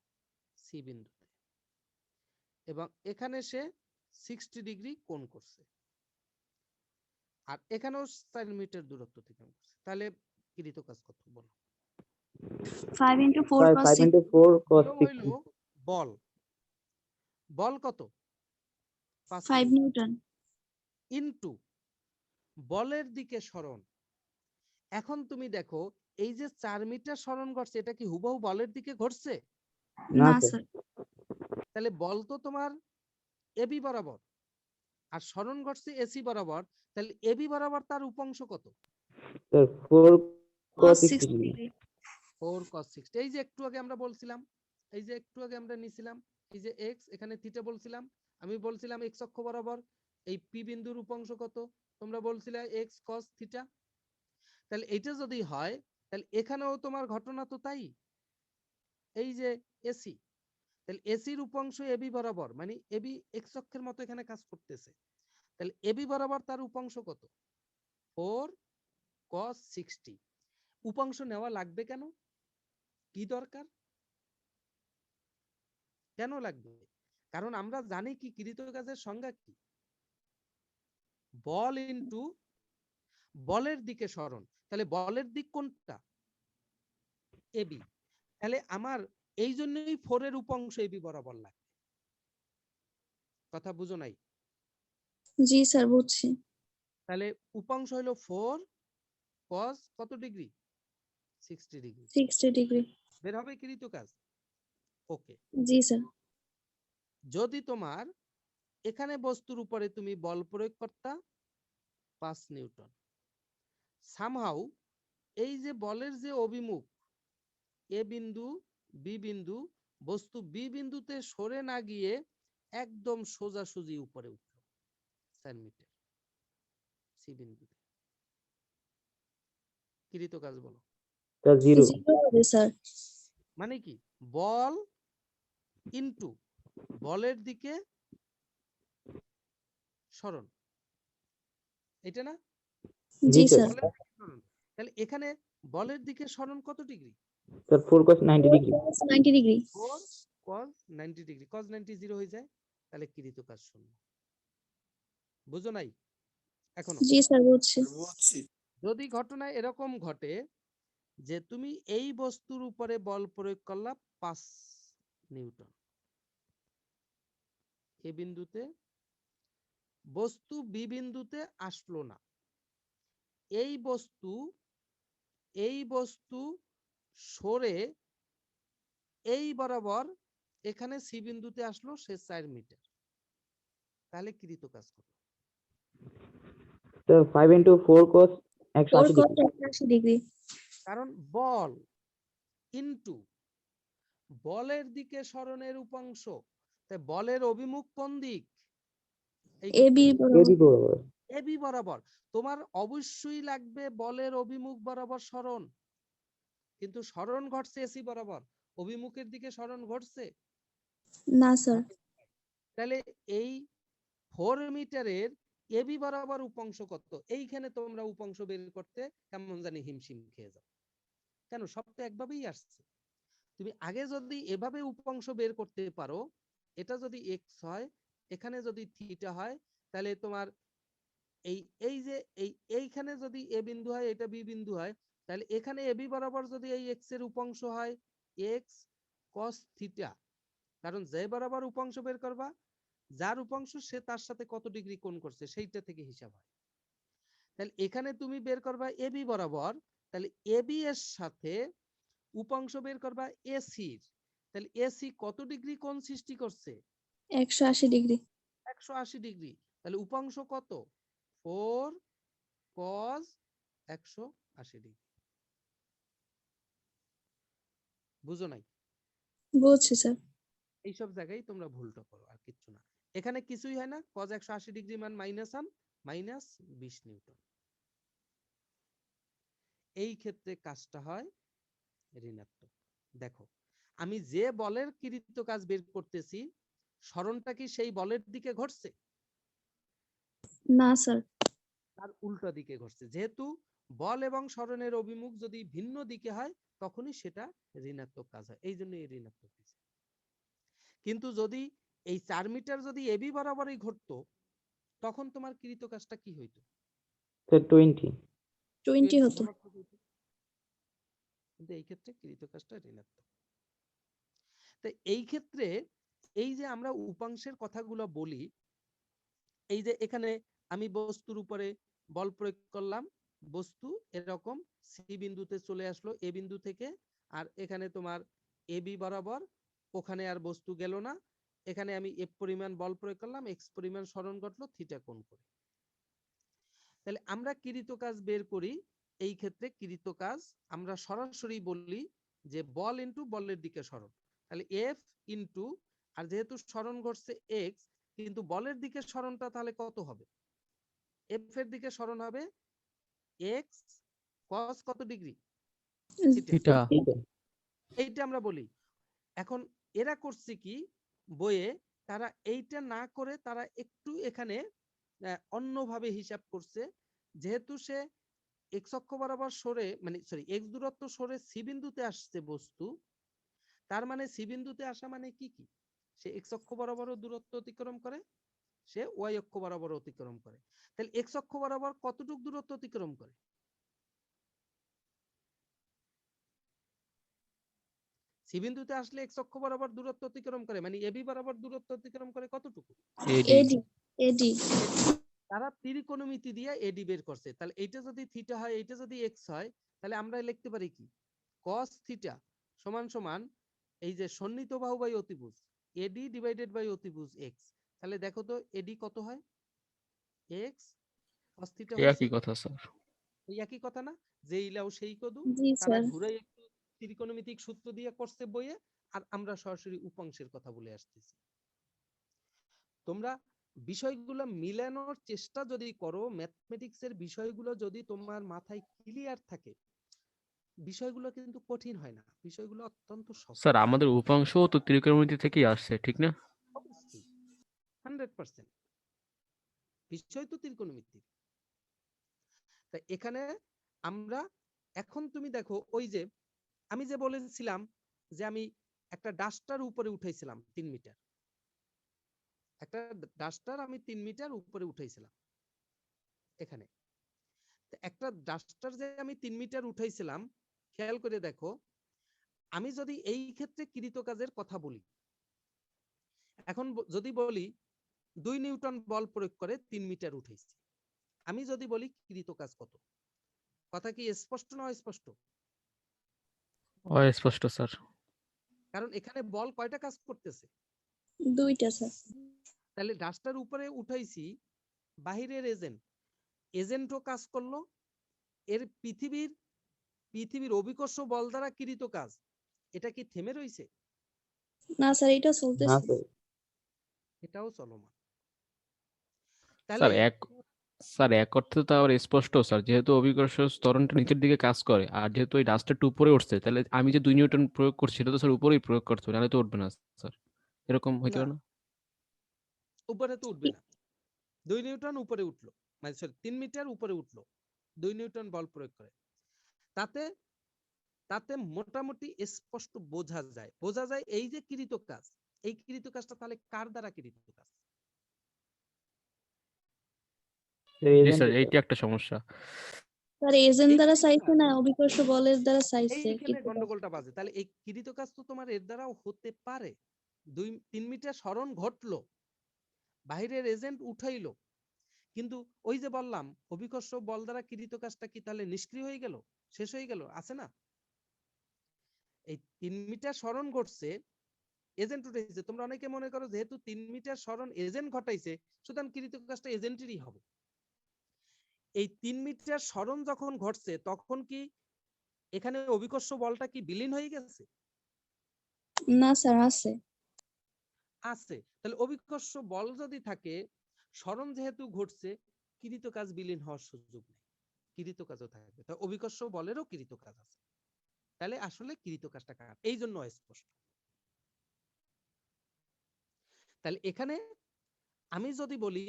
সি বিন্দুতে, এবং এখানে সে 60 ডিগ্রি কোণ করছে, আর এখানেও 4 মিটার দূরত্ব থেকে করছে, তাহলে কৃত কাজ কত বলো? 5 into 4 sir cos 5 6। into 4 cos নিয়ম 60। হইল বল, বল কত? 5 5 নিউটন নিউটন। ইনটু বলের দিকে সরণ। এখন তুমি দেখো এই যে 4 মিটার সরণ ঘটছে এটা কি হুবহু বলের দিকে ঘটছে? না না স্যার। স্যার। তাহলে বল তো তোমার এবি বরাবর আর সরণ ঘটছে এসি বরাবর, তাহলে এবি বরাবর তার উপাংশ কত? Sir 4 cos cos 60 60 degree. 4 cos 60। এই যে একটু আগে আমরা বলছিলাম, এই যে একটু আগে আমরা নিছিলাম, এই যে এক্স এখানে থিটা বলছিলাম, আমি বলছিলাম এক্স অক্ষ বরাবর এই পি বিন্দুর উপাংশ কত, তোমরা বলছিলে এক্স cos থিটা। তাহলে এটা যদি হয় তাহলে এখানেও তোমার ঘটনা তো তাই, এই যে এসি, তাহলে এসির উপাংশ এবি বরাবর, মানে এবি এক্স অক্ষের মতো এখানে কাজ করতেছে, তাহলে এবি বরাবর তার উপাংশ কত? 4 cos 60। উপাংশ নেওয়া লাগবে কেন? কি দরকার? কেন লাগবে? কারণ আমরা জানি কি কৃত কাজের সংজ্ঞা কি, বল ইনটু বলের দিকে সরণ। তাহলে বলের দিক কোনটা? এবি। তাহলে আমার এই জন্যই 4 এর উপাংশ এবি বরাবর লাগবে। কথা বুঝো নাই? জি স্যার বুঝছি। তাহলে উপাংশ হলো 4 cos কত ডিগ্রি? 60 ডিগ্রি। 60 ডিগ্রি। বের হবে কৃত কাজ। ওকে। জি স্যার। যদি তোমার এখানে বস্তুর উপরে তুমি বল প্রয়োগ করতা 5 নিউটন, সামহাউ এই যে বলের যে অভিমুখ এ বিন্দু বি বিন্দু, বস্তু বি বিন্দুতে সরে না গিয়ে একদম সোজাসুজি উপরে উঠলো 4 মিটার সি বিন্দুতে, কৃত কাজ বলো। স্যার 0 0 হবে স্যার। মানে কি? বল ইনটু বলের দিকে সরণ, এটা না? জি জি স্যার। স্যার। বলের দিকে সরণ। তাহলে এখানে বলের দিকে সরণ কত degree? Sir 4 cos 90 degree. 90 degree. 4 cos 90 degree. cos 90 0 হয়ে যায়, তাহলে কৃত কাজ শূন্য। বুঝো নাই এখনো? জি স্যার বুঝছি। যদি ঘটনা এরকম ঘটে যে তুমি এই বস্তুর উপরে বল প্রয়োগ করলা 5 নিউটন, এ বিন্দুতে বস্তু বি বিন্দুতে আসলো না, এই বস্তু সরে এই বরাবর এখানে সি বিন্দুতে আসলো, সে 4 মিটার, তাহলে কৃত কাজ কত? Sir 5 into 4 cos 4 180 cos degree. 180 degree. কারণ বল ইনটু বলের দিকে সরণের উপাংশ, তাই বলের অভিমুখ কোন দিক? এই এবি দিকটা, বরাবর। এবি বরাবর। এবি বরাবর। তোমার অবশ্যই লাগবে বলের অভিমুখ বরাবর সরণ, কিন্তু সরণ ঘটছে এসি বরাবর, অভিমুখের দিকে সরণ ঘটছে না স্যার। তাহলে এই 4 মিটারের এবি বরাবর উপাংশ কত? এইখানে তোমরা উপাংশ বের করতে কেমন জানি হিমশিম খেয়ে যাও। কেন? সব তো একভাবেই আসছে। তুমি আগে যদি এভাবে উপাংশ বের করতে পারো, এটা যদি এক্স হয়, এখানে যদি থিটা হয়, তাহলে তোমার এই এই যে এইখানে যদি এ বিন্দু হয়, এটা বি বিন্দু হয়, তাহলে এখানে এবি বরাবর যদি এই এক্স এর উপাংশ হয় এক্স কস থিটা, কারণ যে বরাবর উপাংশ বের করবা, যার উপাংশ সে তার সাথে কত ডিগ্রি কোণ করছে সেইটা থেকে হিসাব হয়। তাহলে এখানে তুমি বের করবা এবি বরাবর, তাহলে এবি এর সাথে উপাংশ বের করবা এসির, তাহলে এসি কত ডিগ্রি কোণ সৃষ্টি করছে? 180 ডিগ্রি। 180 ডিগ্রি। তাহলে উপাংশ কত? 4 cos 180 ডিগ্রি। বুঝো নাই? বুঝছি স্যার। এইসব জায়গায় তোমরা ভুলটা করো, আর কিচ্ছু না। এখানে কিছুই হয় না, cos 180 ডিগ্রি মান মাইনাস 20 নিউটন। এই ক্ষেত্রে কাজটা হয় ঋণাত্মক। দেখো আমি যে বলের কৃত কাজ বের করতেছি, সরণটা কি সেই বলের দিকে ঘটছে? না স্যার। তার উল্টো দিকে ঘটছে। যেহেতু বল এবং সরণের অভিমুখ যদি ভিন্ন দিকে হয়, তখনই সেটা ঋণাত্মক কাজ হয়, এই জন্য এই ঋণাত্মক হয়েছে। কিন্তু যদি এই 4 মিটার যদি এবি বরাবরই ঘটতো, তখন তোমার কৃত কাজটা কি হইতো? স্যার 20। 20 হতো। ধনাত্মক হইতো। কিন্তু এই ক্ষেত্রে কৃত কাজটা ঋণাত্মক। তো এই ক্ষেত্রে এই যে আমরা উপাংশের কথাগুলো বলি, এই যে এখানে আমি বস্তুর উপরে বল প্রয়োগ করলাম, বস্তু এরকম সি বিন্দুতে চলে আসলো এ বিন্দু থেকে, আর এখানে তোমার এ বি বরাবর, ওখানে আর বস্তু গেল না, এখানে আমি এফ পরিমাণ বল প্রয়োগ করলাম, এক্স পরিমাণ সরণ ঘটলো থিটা কোণ করে। তাহলে আমরা কৃত কাজ বের করি, এই ক্ষেত্রে কৃত কাজ আমরা সরাসরি বলি যে বল ইনটু বলের দিকে সরণ। তাহলে এফ ইনটু, আর যেহেতু সরণ ঘটছে এক্স, কিন্তু বলের দিকে সরণটা তাহলে কত হবে? এফ এর দিকে সরণ হবে এক্স কস কত ডিগ্রি? থিটা। এইটা আমরা বলি। এখন এরা করছে কি বইয়ে, তারা এইটা না করে তারা একটু এখানে অন্যভাবে হিসাব করছে। যেহেতু সে এক্স অক্ষ বরাবর সরে, মানে সরি এক্স দূরত্ব সরে সি বিন্দুতে আসছে বস্তু, তার মানে সি বিন্দুতে আসা মানে কি কি? সে এক্স অক্ষ বরাবরও দূরত্ব অতিক্রম করে, সে ওয়াই অক্ষ বরাবর অতিক্রম করে। তাহলে এক্স অক্ষ বরাবর কতটুক দূরত্ব অতিক্রম করে? সি বিন্দুতে আসলে এক্স অক্ষ বরাবর দূরত্ব অতিক্রম করে, মানে এবি বরাবর দূরত্ব অতিক্রম করে কতটুকু? এডি। এডি এডি তারা ত্রিকোণমিতি দিয়ে এডি বের করছে। তাহলে এইটা যদি থিটা হয়, এইটা যদি এক্স হয়, তাহলে আমরা লিখতে পারি কি cos থিটা সমান সমান এই যে সন্নিহিত বাহু বাই অতিভুজ এডি ডিভাইডেড বাই অতিভুজ এক্স। তাহলে দেখো তো এডি কত হয়? এক্স cos থিটা হচ্ছে একই কথা স্যার। এই একই কথা না, যে ইলাও সেই কদু। জি তারা স্যার। ঘুরে একটু ত্রিকোণমিতিক সূত্র দিয়ে করছে বইয়ে, আর আমরা সরাসরি উপাংশের কথা বলে আসতেছি। তোমরা বিষয়গুলো মিলানোর চেষ্টা যদি করো, ম্যাথমেটিক্সের বিষয়গুলো যদি তোমার মাথায় ক্লিয়ার থাকে, বিষয়গুলো কিন্তু কঠিন হয় না, বিষয়গুলো অত্যন্ত সহজ। স্যার আমাদের উপাংশও তো ত্রিকোণমিতি থেকেই আসছে, ঠিক না? অবশ্যই 100% বিষয় তো ত্রিকোণমিতিক। তাই এখানে আমরা এখন তুমি দেখো, ওই যে আমি যে বলেছিলাম যে আমি একটা ডাস্টার উপরে উঠাইছিলাম 3 মিটার, একটা ডাস্টার আমি 3 মিটার উপরে উঠাইছিলাম এখানে। একটা ডাস্টার যে আমি 3 মিটার উঠাইছিলাম, খেয়াল করে দেখো, আমি যদি এই ক্ষেত্রে কৃত কাজের কথা বলি, এখন যদি বলি 2 নিউটন বল প্রয়োগ করে 3 মিটার উঠাইছি, আমি যদি বলি কৃত কাজ কত? কথা কি স্পষ্ট না অস্পষ্ট? অস্পষ্ট স্যার। কারণ এখানে বল কয়টা কাজ করতেছে? দুইটা স্যার। তাহলে ডাস্টার উপরে উঠাইছি, বাহিরের এজেন্টও কাজ করলো, এর পৃথিবীর অভিকর্ষ বল দ্বারা কৃত কাজ, এটা কি থেমে রইছে? না স্যার, এটা না চলতেছে। স্যার, এটাও চলমান। স্যার তাহলে এক অর্থে তো আবার স্পষ্ট স্যার, যেহেতু অভিকর্ষ ত্বরণটা নিচের দিকে কাজ করে, আর যেহেতু এই ডাস্টারটা উপরে উঠছে, তাহলে আমি যে 2 নিউটন প্রয়োগ করছি সেটা তো স্যার উপরেই প্রয়োগ করতে হবে, নাহলে তো উঠবে না স্যার। এরকম হইতে না, পারে না? উপরে তো উঠবে না। 2 নিউটন উপরে উঠলো, মানে সরি 3 মিটার উপরে উঠলো, 2 নিউটন বল প্রয়োগ করে। তাতে তাতে মোটামুটি স্পষ্ট বোঝা যায় এই যে কৃত কাজ, এই কৃত কাজটা তাহলে কার দ্বারা কৃত কাজ? জি স্যার, এইটা একটা সমস্যা। স্যার এজেন্ট এই দ্বারা কৃত চাইছে কাজ, না অভিকর্ষ বলের দ্বারা চাইছে এইখানে কিন্তু গন্ডগোলটা বাজে। তাহলে এই কৃত কাজ তো তোমার এর দ্বারাও হতে পারে। 2-3 মিটার সরণ ঘটলো, বাহিরের এজেন্ট উঠাইলো, কিন্তু ওই যে বললাম অভিকর্ষ বল দ্বারা কৃত কাজটা কি তাহলে নিষ্ক্রিয় হয়ে গেল, শেষ হয়ে গেল? আছে না? এই 3 মিটার সরণ ঘটছে, এজেন্ট উঠেছে, তোমরা অনেকে মনে করো যেহেতু 3 মিটার সরণ এজেন্ট ঘটাইছে, সুতরাং কৃত কাজটা এজেন্টেরই হবে। এই 3 মিটার সরণ যখন ঘটছে, তখন কি এখানে অভিকর্ষ বলটা কি বিলীন হয়ে গেছে? না স্যার, আছে। আছে। তাহলে অভিকর্ষ বল যদি থাকে, সরণ যেহেতু ঘটছে, কৃত কাজ বিলীন হওয়ার সুযোগ নেই, কৃত কাজও থাকবে। তো অভিকর্ষ বলেরও কৃত কাজ আছে। তাহলে আসলে কৃত কাজটা কার, এই জন্য স্পষ্ট। তাহলে এখানে আমি যদি বলি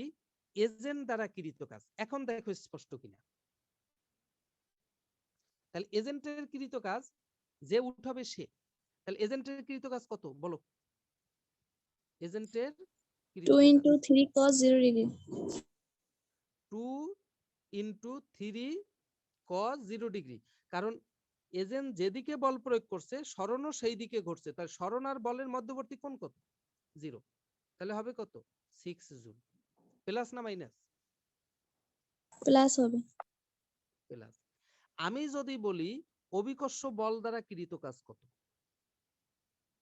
এজেন্ট দ্বারা কৃত কাজ, এখন দেখো স্পষ্ট কিনা। তাহলে এজেন্টের কৃত কাজ যে উঠাবে সে, তাহলে এজেন্টের কৃত কাজ কত বলো? এজেন্টের 2 কৃত into কাজ 3 cos 0 degree 2 into 3 cos 0 degree. কারণ এজেন্ট যেদিকে বল প্রয়োগ করছে, সরণও সেই দিকে ঘটছে, তার সরণ আর বলের মধ্যবর্তী কোণ কত? 0। তাহলে হবে কত? 6 জুল। প্লাস না মাইনাস? প্লাস হবে। প্লাস। আমি যদি বলি অভিকর্ষ বল দ্বারা কৃত কাজ কত?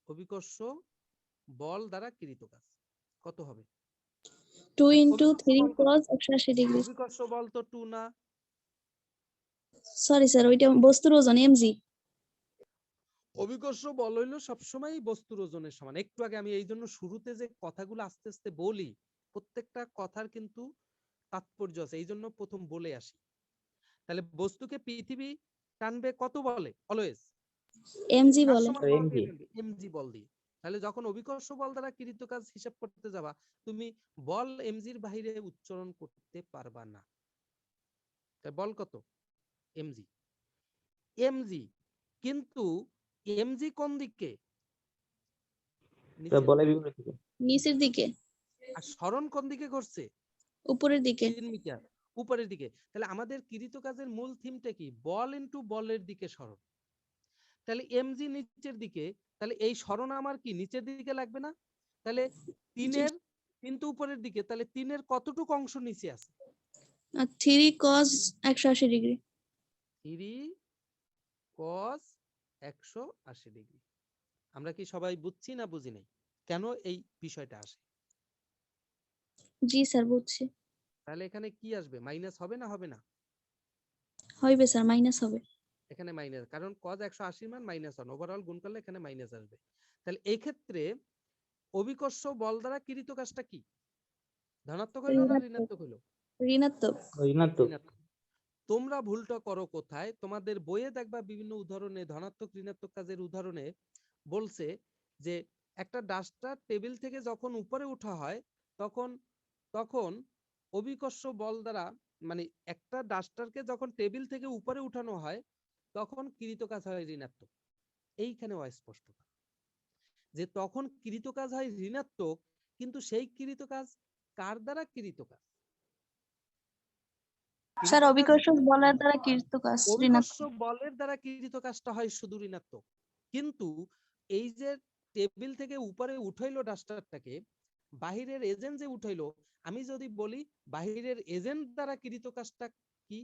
অভিকর্ষ বল দ্বারা কৃত কাজ কত হবে? 2 আর into অভিকর্ষ 3 বল কত? cos 180 degree. অভিকর্ষ বল তো 2 না। সরি স্যার, ওইটা বস্তুর ওজন mg। অভিকর্ষ বল হইলো সবসময় বস্তুর ওজনের সমান। একটু আগে আমি এই জন্য শুরুতে যে কথাগুলো আস্তে আস্তে বলি, প্রত্যেকটা কথার কিন্তু তাৎপর্য আছে, এই জন্য প্রথম বলে আসি। তাহলে বস্তুকে পৃথিবী টানবে কত বলে? অলওয়েজ mg কার বলে। সমান স্যার বল এমজি। দিয়ে টানবে? এমজি বল দিয়ে। তাহলে যখন অভিকর্ষ বল দ্বারা কৃত কাজ হিসাব করতে যাবা, তুমি বল এমজির বাইরে উচ্চারণ করতে পারবা না। তাই বল কত? এমজি। এমজি, কিন্তু এমজি কোন দিকে? স্যার নিচের বলের দিকে। বিপরীত দিকে। নিচের দিকে, আর সরণ কোন দিকে করছে? উপরের দিকে। 3 মিটার উপরের দিকে। তাহলে আমাদের কৃত কাজের মূল থিমটা কি? বল ইনটু বলের দিকে সরণ। তাহলে এমজি নিচের দিকে, তাহলে এই সরণ আমার কি নিচের দিকে লাগবে না? তাহলে জি। 3 তো উপরের দিকে, তাহলে 3 কতটুকু অংশ নিচে আছে? আর 3 cos 180 ডিগ্রি। 3 cos 180 degree. আমরা কি সবাই বুঝছি না বুঝি নাই? কেন এই বিষয়টা আসে? জি স্যার, বুঝছি। তাহলে এখানে কি আসবে? মাইনাস হবে না হবে না? হইবে স্যার, মাইনাস হবে। এখানে মাইনাস, কারণ cos 180 মান -1 ওভারঅল গুণ করলে এখানে মাইনাস আসবে। তাহলে এই ক্ষেত্রে অভিকর্ষ বল দ্বারা কৃত কাজটা কি? ধনাত্মক হইলো না ঋণাত্মক। ঋণাত্মক হইলো? ঋণাত্মক। ঋণাত্মক। ঋণাত্মক। তোমরা ভুলটা করো কোথায়? তোমাদের বইয়ে দেখবা বিভিন্ন উদাহরণে ধনাত্মক ঋণাত্মক কাজের উদাহরণে বলছে যে একটা ডাস্টার টেবিল থেকে যখন উপরে উঠা হয় তখন তখন অভিকর্ষ বল দ্বারা, মানে একটা ডাস্টারকে যখন টেবিল থেকে উপরে উঠানো হয় তখন কৃত কাজ হয় ঋণাত্মক। এইখানে অস্পষ্ট যে তখন কৃত কাজ হয় ঋণাত্মক, কিন্তু সেই কৃত কাজ কার দ্বারা কৃত কাজ? স্যার কৃত কাজ অভিকর্ষ বলের দ্বারা কৃত কাজ অভিকর্ষ ঋণাত্মক। বলের দ্বারা কৃত কাজটা হয় শুধু ঋণাত্মক। কিন্তু এই যে টেবিল থেকে উপরে উঠাইলো ডাস্টারটাকে, বাহিরের এজেন্ট যে উঠাইলো, আমি যদি বলি বাহিরের এজেন্ট দ্বারা কৃত কাজটা কি?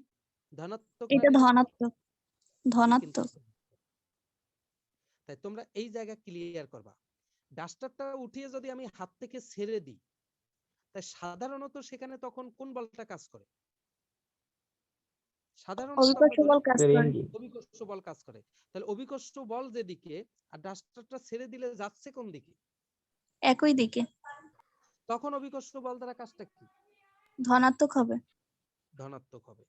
ধনাত্মক না এটা ঋণাত্মক? ধনাত্মক। এই কিন্তু ধনাত্মক। তাই তোমরা এই জায়গা ক্লিয়ার করবা। ডাস্টারটা উঠিয়ে যদি আমি হাত থেকে ছেড়ে দিই, তাই সাধারণত সেখানে তখন কোন বলটা কাজ করে? সাধারণত অভিকর্ষ আমরা ধরি বল কাজ স্যার করে। এমজি। অভিকর্ষ বল কাজ করে। তাহলে অভিকর্ষ বল যেদিকে আর ডাস্টারটা ছেড়ে দিলে যাচ্ছে কোন দিকে? একই দিকে। তখন অভিকর্ষ বল দ্বারা কাজটা কি? ধনাত্মক হবে। ধনাত্মক হবে।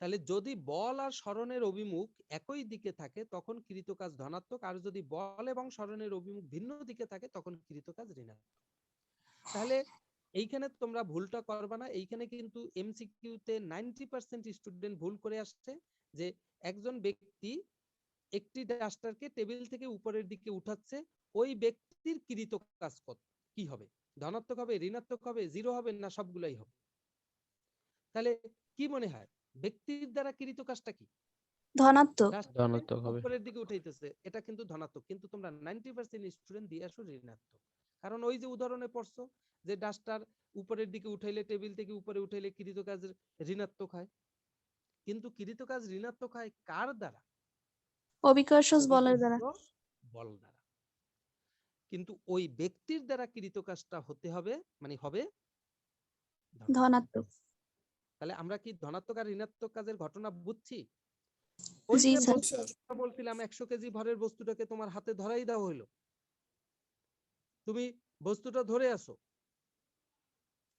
তাহলে যদি বল আর সরণের অভিমুখ একই দিকে থাকে তখন কৃত কাজ ধনাত্মক, আর যদি বল এবং সরণের অভিমুখ ভিন্ন দিকে থাকে তখন কৃত কাজ ঋণাত্মক। তাহলে এইখানে তোমরা ভুলটা করবা না। এইখানে কিন্তু এমসিকিউতে 90% স্টুডেন্ট ভুল করে আসছে যে একজন ব্যক্তি একটি ডাস্টারকে টেবিল থেকে উপরের দিকে উঠাচ্ছে, ওই ব্যক্তির কৃত কাজ কি হবে? ধনাত্মক হবে, ঋণাত্মক হবে, জিরো হবে, না সবগুলাই হবে? তাহলে কি মনে হয় ব্যক্তির দ্বারা কৃত কাজটা কি? ধনাত্মক। ডাস্টারকে ধনাত্মক হবে। উপরের দিকে উঠাইতেছে, এটা কিন্তু ধনাত্মক, কিন্তু তোমরা 90% স্টুডেন্ট দিয়ে আসো ঋণাত্মক। কারণ ওই যে উদাহরণে পড়ছো যে ডাস্টার উপরের দিকে উঠাইলে, টেবিল থেকে উপরে উঠাইলে কৃত কাজ ঋণাত্মক হয়। কিন্তু কৃত কাজ ঋণাত্মক হয় কার দ্বারা? অভিকর্ষ বলের দ্বারা। অভিকর্ষ বল দ্বারা। কিন্তু ওই ব্যক্তির দ্বারা কৃত কাজটা হতে হবে, মানে হবে ধনাত্মক। ধনাত্মক। তাহলে আমরা কি ধনাত্মক আর ঋণাত্মক কাজের ঘটনা বুঝছি? ওই জি যে স্যার। বস্তুটা বলছিলাম 100 কেজি ভরের বস্তুটাকে তোমার হাতে ধরাই দেওয়া হইলো, তুমি বস্তুটা ধরে আসো,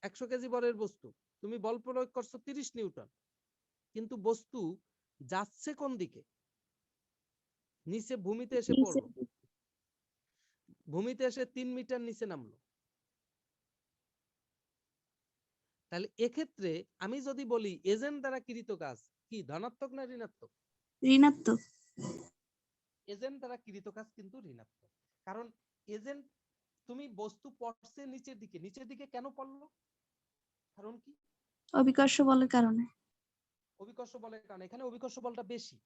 100 কেজি ভরের বস্তু, তুমি বল প্রয়োগ করছো 30 নিউটন, কিন্তু বস্তু যাচ্ছে কোন দিকে? নিচে ভূমিতে এসে নিচে। পড়লো, ভূমিতে এসে 3 মিটার নিচে নামলো। তাহলে এক্ষেত্রে আমি যদি বলি এজেন্ট দ্বারা কৃত কাজ কি, ধনাত্মক না ঋণাত্মক? ঋণাত্মক। এজেন্ট দ্বারা কৃত কাজ কিন্তু ঋণাত্মক। কারণ এজেন্ট, তুমি বস্তু পড়ছে নিচের দিকে, নিচের দিকে কেন পড়লো? কারণ কি? অভিকর্ষ বলের কারণে। অভিকর্ষ বলের কারণে। এখানে অভিকর্ষ বলটা বেশি।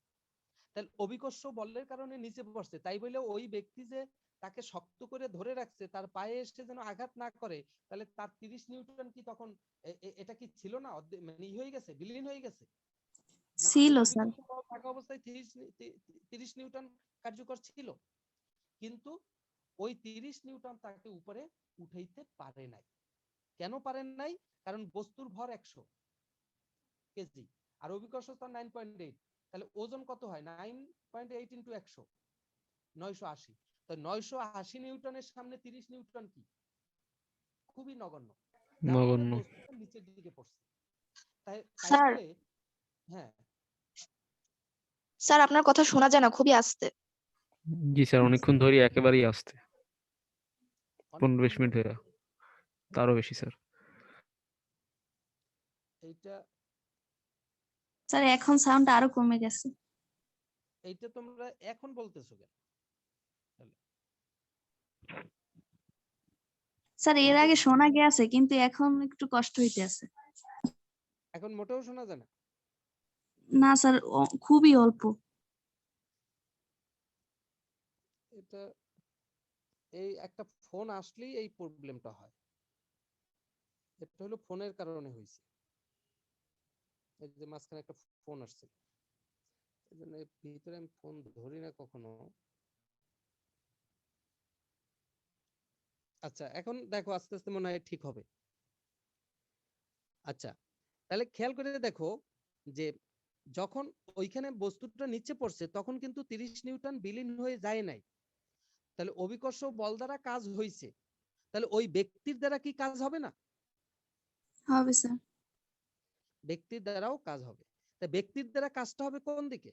তাহলে অভিকর্ষ বলের কারণে নিচে পড়ছে, তাই বলে ওই ব্যক্তি যে তাকে শক্ত করে ধরে রাখছে তার পায়ে এসে যেন আঘাত না করে, তাহলে তার 30 নিউটন কি তখন এটা কি ছিল না, মানে হয়ে গেছে, বিলীন হয়ে গেছে না? ছিল স্যার। অভিকর্ষ বল থাকা অবস্থায় 30 নিউটন কার্যকর ছিল, কিন্তু ওই 30 নিউটন তাকে উপরে উঠাইতে পারে নাই। কেন পারেন নাই? কারণ বস্তুর ভর 100 কেজি আর অভিকর্ষ স্তর 9.8, তাহলে ওজন কত হয়? 9.8 ইন্টু 100, 980। তো 980 নিউটনের সামনে 30 নিউটন কি? খুবই নগণ্য, যার ফলে নগণ্য। বস্তুটা নিচের দিকে পড়ছে। তাই স্যার বলে হ্যাঁ, স্যার আপনার কথা শোনা যায় না, খুবই আস্তে। জি স্যার, অনেকক্ষণ ধরে একেবারেই আসতে, 15-20 অনেকক্ষণ মিনিট ধরে ধরে, তারও বেশি স্যার। এইটা স্যার এখন সাউন্ডটা আরো কমে গেছে। এইটা তোমরা এখন বলতেছো কেন? স্যার এর আগে শোনা গেছে, কিন্তু এখন একটু কষ্ট হইতেছে। এখন মোটেও শোনা যায় না? না স্যার, খুবই অল্প। এটা এই একটা ফোন আসলেই এই প্রবলেমটা হয়। এটা হলো ফোনের কারণে হয়েছে। এই যে মাঝখানে একটা ফোন আসছে, এই জন্য এর ভিতরে আমি ফোন ধরি না কখনো। আচ্ছা, এখন দেখো আস্তে আস্তে মনে হয় ঠিক হবে। আচ্ছা, তাহলে খেয়াল করে দেখো যে যখন ওইখানে বস্তুটা নিচে পড়ছে তখন কিন্তু 30 নিউটন বিলীন হয়ে যায় নাই, তাহলে অভিকর্ষ বল দ্বারা কাজ হয়েছে, তাহলে ওই ব্যক্তির দ্বারা কি কাজ হবে না? হবে স্যার। ব্যক্তির দ্বারাও কাজ হবে। তা ব্যক্তির দ্বারা কাজটা হবে কোন দিকে?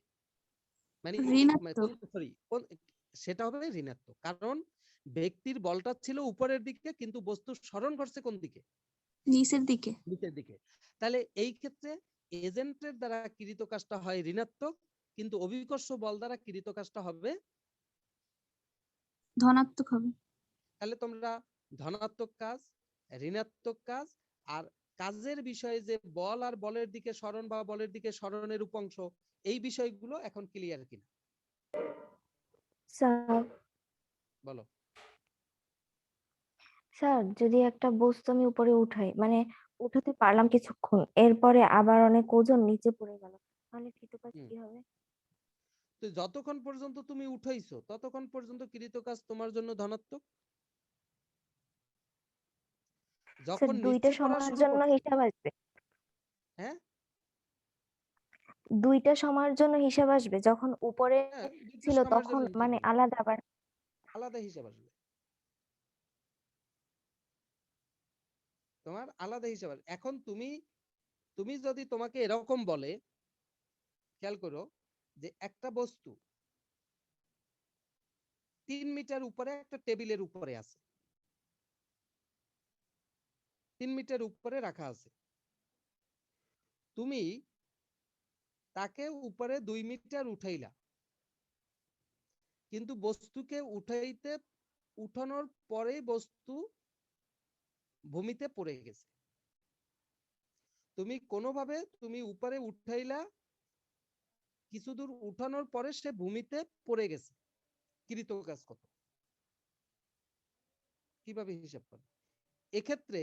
মানে ঋণাত্মক। সরি, সেটা হবে ঋণাত্মক, কারণ ব্যক্তির বলটা ছিল উপরের দিকে কিন্তু বস্তুর সরণ ঘটছে কোন দিকে? নিচের দিকে। নিচের দিকে। তাহলে এই ক্ষেত্রে এজেন্টের দ্বারা কৃত কাজটা হয় ঋণাত্মক, কিন্তু অভিকর্ষ বল দ্বারা কৃত কাজটা হবে। ধনাত্মক হবে। তাহলে তোমরা ধনাত্মক কাজ, ঋণাত্মক কাজ আর কাজের বিষয়ে যে বল আর বলের দিকে সরণ বা বলের দিকে সরণের উপাংশ, এই বিষয়গুলো এখন ক্লিয়ার কিনা স্যার বলো? স্যার যদি একটা বস্তু আমি উপরে উঠাই, মানে উঠাতে পারলাম কিছুক্ষণ, এরপরে আবার অনেক ওজন নিচে পড়ে গেল, তাহলে কৃতকাজ হুম। কি হবে? তো যতক্ষণ পর্যন্ত তুমি উঠাইছো ততক্ষণ পর্যন্ত কৃত কাজ তোমার জন্য ধনাত্মক। স্যার যখন দুইটা নিচে পড়া সময়ের শুরু জন্য করছে, হিসাব আসবে? হ্যাঁ দুইটা সময়ের জন্য হিসাব আসবে, যখন উপরে হ্যাঁ, দুইটা ছিল সময়ের তখন জন্য হিসাব মানে আসবে। আলাদা আবার? আলাদা হিসাব আসবে, তোমার আলাদা হিসাব আসবে। এখন তুমি তুমি যদি তোমাকে এরকম বলে, খেয়াল করো যে একটা বস্তু 3 মিটার উপরে একটা টেবিলের উপরে আছে, 3 মিটার উপরে রাখা আছে, তুমি তাকে উপরে 2 মিটার উঠাইলা, কিন্তু বস্তুকে উঠানোর পরেই বস্তু ভূমিতে পড়ে গেছে। তুমি কোনোভাবে তুমি উপরে উঠাইলা, কিছু দূর উঠানোর পরে সে ভূমিতে পড়ে গেছে, কৃত কাজ কত? কিভাবে হিসাব করবে? এক্ষেত্রে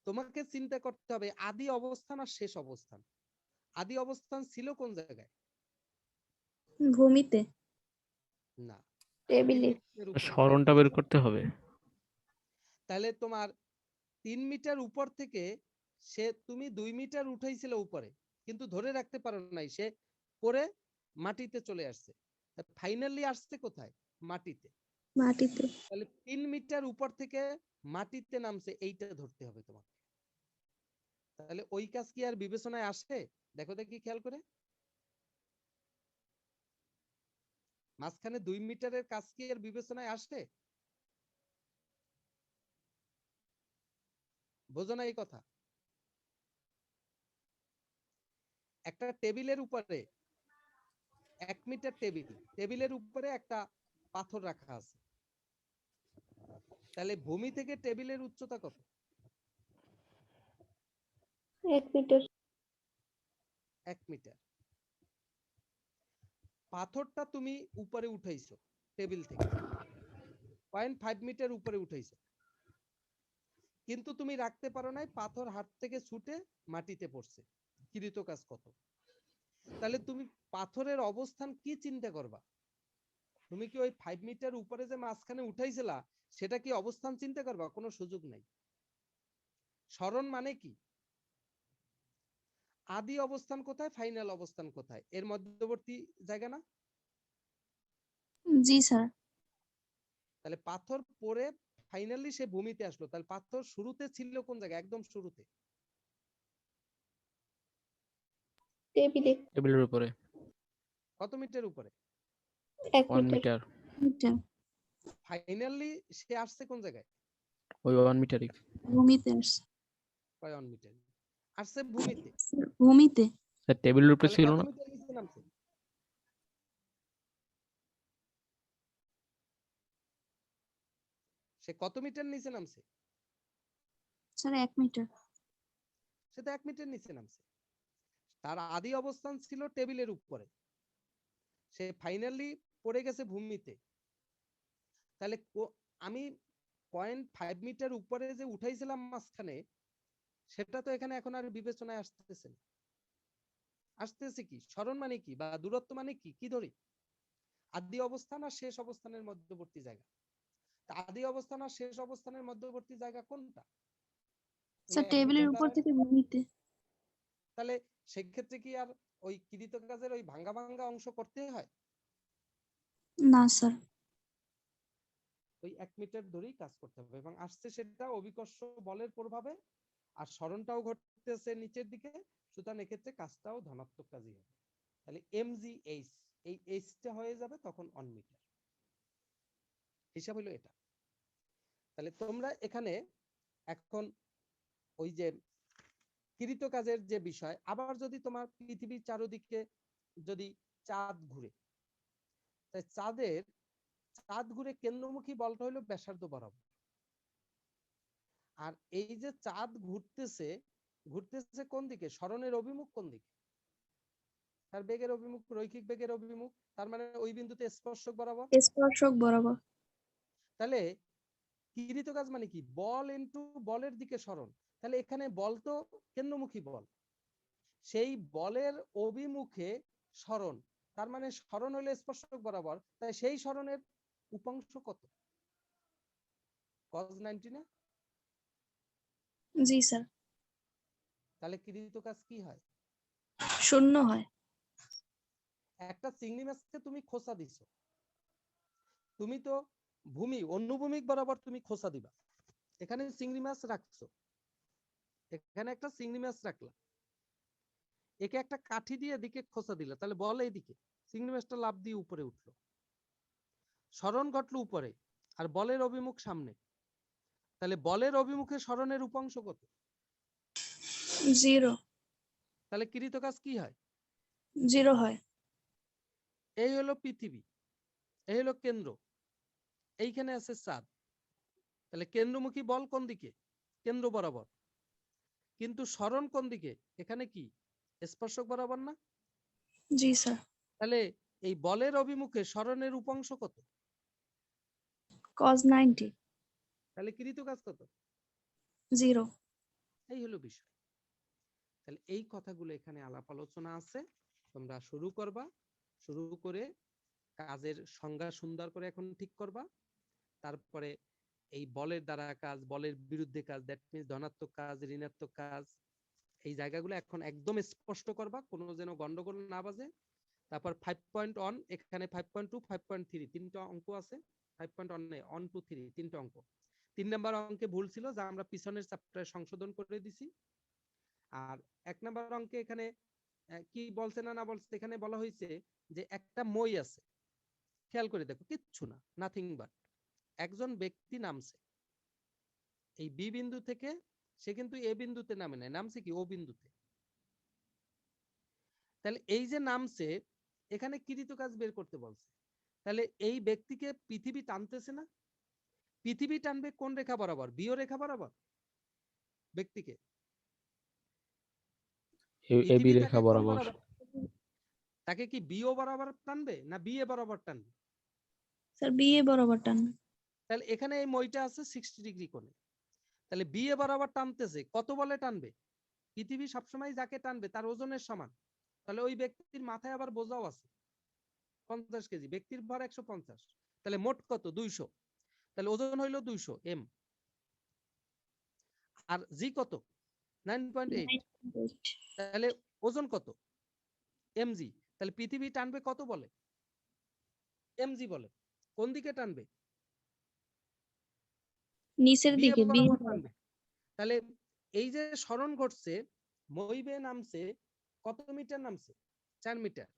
তোমাকে চিন্তা করতে হবে আদি অবস্থান আর শেষ অবস্থান। আদি অবস্থান ছিল কোন জায়গায়? ভূমিতে। না, টেবিলে। 3 মিটারের উপরে। সরণটা বের করতে হবে। তাহলে তোমার 3 মিটার উপর থেকে তুমি 2 মিটার উঠাইছিল উপরে, কিন্তু ধরে রাখতে পারো নাই, সে পরে মাটিতে চলে আসছে। ফাইনালি আসছে কোথায়? মাটিতে। মাটিতে। তাহলে 3 মিটার উপর থেকে মাটিতে নামছে, এইটা ধরতে হবে তোমাকে। তাহলে ওই কাজ কি আর বিবেচনায় আসে? দেখো দেখি খেয়াল করে, মাঝখানে 2 মিটারের কাজ কি আর বিবেচনায় আসে? বোঝো না এই কথা? একটা টেবিলের উপরে 1 মিটার টেবিলের উপরে একটা পাথর রাখা আছে, তাহলে ভূমি থেকে টেবিলের উচ্চতা কত? 1 মিটার। 1 মিটার। পাথরটা তুমি উপরে উঠাইছো টেবিল থেকে 0.5 মিটার উপরে উঠাইছো, কিন্তু তুমি রাখতে পারো নাই, পাথর হাত থেকে ছুটে মাটিতে পড়ছে। কৃত কাজ কত? তাহলে তুমি পাথরের অবস্থান কি চিন্তা করবা? তুমি কি ওই 5 মিটার উপরে যে মাঝখানে উঠাইছিলা সেটা কি অবস্থান চিন্তা করবা? কোনো সুযোগ নাই। স্মরণ মানে কি? আদি অবস্থান কোথায়, ফাইনাল অবস্থান কোথায়, এর মধ্যবর্তী জায়গা না? জি স্যার। তাহলে পাথর পড়ে ফাইনালি সে ভূমিতে আসলো, তাহলে পাথর শুরুতে ছিল কোন জায়গায়? একদম শুরুতে। টেবিলে টেবিলের উপরে কত মিটার উপরে? 1 1 মিটার। Metre, metre. ফাইনালি সে আসছে কোন জায়গায়? ওই 1 মিটারই। ভূমিতে আসছে। 1 মিটার আসছে ভূমিতে। স্যার, ভূমিতে। স্যার টেবিলের উপরে তাহলে ছিল কত না? মিটার নিচে নামছে? সে কত মিটার নিচে নামছে? Sir 1 metre. সে তো 1 মিটার নিচে নামছে। তার আদি অবস্থান ছিল টেবিলের উপরে, সে ফাইনালি পড়ে গেছে ভূমিতে। তাহলে আমি 0.5 মিটার উপরে যে উঠাইছিলাম মাঝখানে, সেটা তো এখানে এখন আর বিবেচনায় আসতেছে না। আসতেছে কি? স্মরণ মানে কি বা দূরত্ব মানে কি? কি ধরি? আদি অবস্থান আর শেষ অবস্থানের মধ্যবর্তী জায়গা। আদি অবস্থান আর শেষ অবস্থানের মধ্যবর্তী জায়গা কোনটা? স্যার 1 টেবিলের মিটার উপর দ্বারা। থেকে ভূমিতে। তাহলে সেক্ষেত্রে কি আর ওই কৃত কাজের ওই ভাঙ্গা ভাঙ্গা অংশ করতে হয়? না স্যার। ওই 1 মিটার ধরেই কাজ করতে হবে, এবং আসছে সেটা অভিকর্ষ বলের প্রভাবে, আর স্মরণটাও ঘটতেছে নিচের দিকে, সুতরাং এক্ষেত্রে কাজটাও ধনাত্মক কাজই হবে। তাহলে mgh, এই এইচটা হয়ে যাবে তখন 1 মিটার। হিসাব হলো এটা। তাহলে তোমরা এখানে এখন ওই যে কৃত কাজের যে বিষয়, আবার যদি তোমার পৃথিবীর চারদিকে যদি চাঁদ ঘুরে, তাই চাঁদ ঘুরে কেন্দ্রমুখী বলটা হলো ব্যাসার্ধ বরাবর। আর এই যে চাঁদ ঘুরতেছে কোন দিকে? স্মরণের অভিমুখ কোন দিকে? তার বেগের অভিমুখ, রৈখিক বেগের অভিমুখ, তার মানে ওই বিন্দুতে স্পর্শক বরাবর। স্পর্শক বরাবর। তাহলে কৃত কাজ মানে কি? বল ইনটু বলের দিকে স্মরণ। তাহলে এখানে বল তো কেন্দ্রমুখী বল, সেই বলের অভিমুখে স্মরণ, তার মানে স্মরণ হলো স্পর্শক বরাবর, তাই সেই স্মরণের উপাংশ কত? cos 90 না? জি স্যার। তাহলে কৃত কাজ কি হয়? শূন্য হয়। একটা চিংড়ি মাছকে তুমি খোসা দিছো, তুমি তো ভূমি অনুভূমিক বরাবর তুমি খোসা দিবা। এখানে চিংড়ি মাছ রাখছো, এখানে একটা চিংড়ি মাছ রাখলা, একে একটা কাঠি দিয়ে এদিকে খোসা দিলা, তাহলে বল এইদিকে, চিংড়ি মাছটা লাফ দিয়ে উপরে উঠলো, স্মরণ ঘটলো উপরে, আর বলের অভিমুখ সামনে। তাহলে বলের অভিমুখে স্মরণের উপাংশ কত? 0। তাহলে কৃত কাজ কি হয়? 0 হয়। এই হলো পৃথিবী, এই হলো কেন্দ্র, এইখানে আছে চাঁদ। তাহলে কেন্দ্রমুখী বল কোন দিকে? কেন্দ্র বরাবর। কিন্তু স্মরণ কোন দিকে? এখানে কি স্পর্শক বরাবর না? জি স্যার। তাহলে এই বলের অভিমুখে স্মরণের উপাংশ কত? cos 90। তাহলে কৃত কাজ কত? 0। এই হলো বিষয়। তাহলে এই কথাগুলো এখানে আলাপ আলোচনা আছে, তোমরা শুরু করবা, শুরু করে কাজের সংজ্ঞা সুন্দর করে এখন ঠিক করবা। তারপরে এই বলের দ্বারা কাজ, বলের বিরুদ্ধে কাজ, দ্যাট মিন্স ধনাত্মক কাজ, ঋণাত্মক কাজ, এই জায়গাগুলো এখন একদম স্পষ্ট করবা, কোনো যেন গন্ডগোল না বাজে। তারপর 5.1, এখানে 5.2, 5.3 তিনটা অঙ্ক আছে। 5.1 1 2 3 তিনটা অঙ্ক। 3 নাম্বার অঙ্কে ভুল ছিল, যা আমরা পিছনের চ্যাপ্টারে সংশোধন করে দিছি। আর 1 নাম্বার অঙ্কে এখানে কি বলছে না বলছে, এখানে বলা হয়েছে যে একটা মই আছে, খেয়াল করে দেখো, কিচ্ছু না, নাথিং বাট একজন ব্যক্তি নামছে এই বি বিন্দু থেকে, সে কিন্তু এ বিন্দুতে নামে নাই, নামছে কি ও বিন্দুতে। তাহলে এই যে নামছে, এখানে কৃত কাজ বের করতে বলছে। তাহলে এই ব্যক্তিকে পৃথিবী টানতেছে না? পৃথিবী টানবে কোন রেখা বরাবর? বিও রেখা বরাবর ব্যক্তিকে। এবি পৃথিবী রেখা তাকে কোন বরাবর। বরাবর? তাকে কি বিও বরাবর টানবে না বিএ বরাবর টানবে? স্যার বিএ বরাবর টানবে। তাহলে এখানে এই মইটা আছে 60 ডিগ্রি কোণে, তাহলে বিএ বরাবর টানতেছে, কত বলে টানবে? পৃথিবী সবসময় যাকে টানবে তার ওজনের সমান, তাহলে ওই ব্যক্তির মাথায় আবার বোঝাও আছে 50 কেজি, ব্যক্তির ভর 150, তাহলে মোট কত? 200, তাহলে ওজন হইলো 200 এম। আর জি কত? 9.8, তাহলে ওজন কত? এমজি। তাহলে পৃথিবী টানবে কত বলে? এমজি বলে। কোন দিকে টানবে? নিচের বিএ দিকে বিএ বরাবর টানবে। তাহলে এই যে স্মরণ ঘটছে, মইবে নামছে কত মিটার নামছে? 4 মিটার।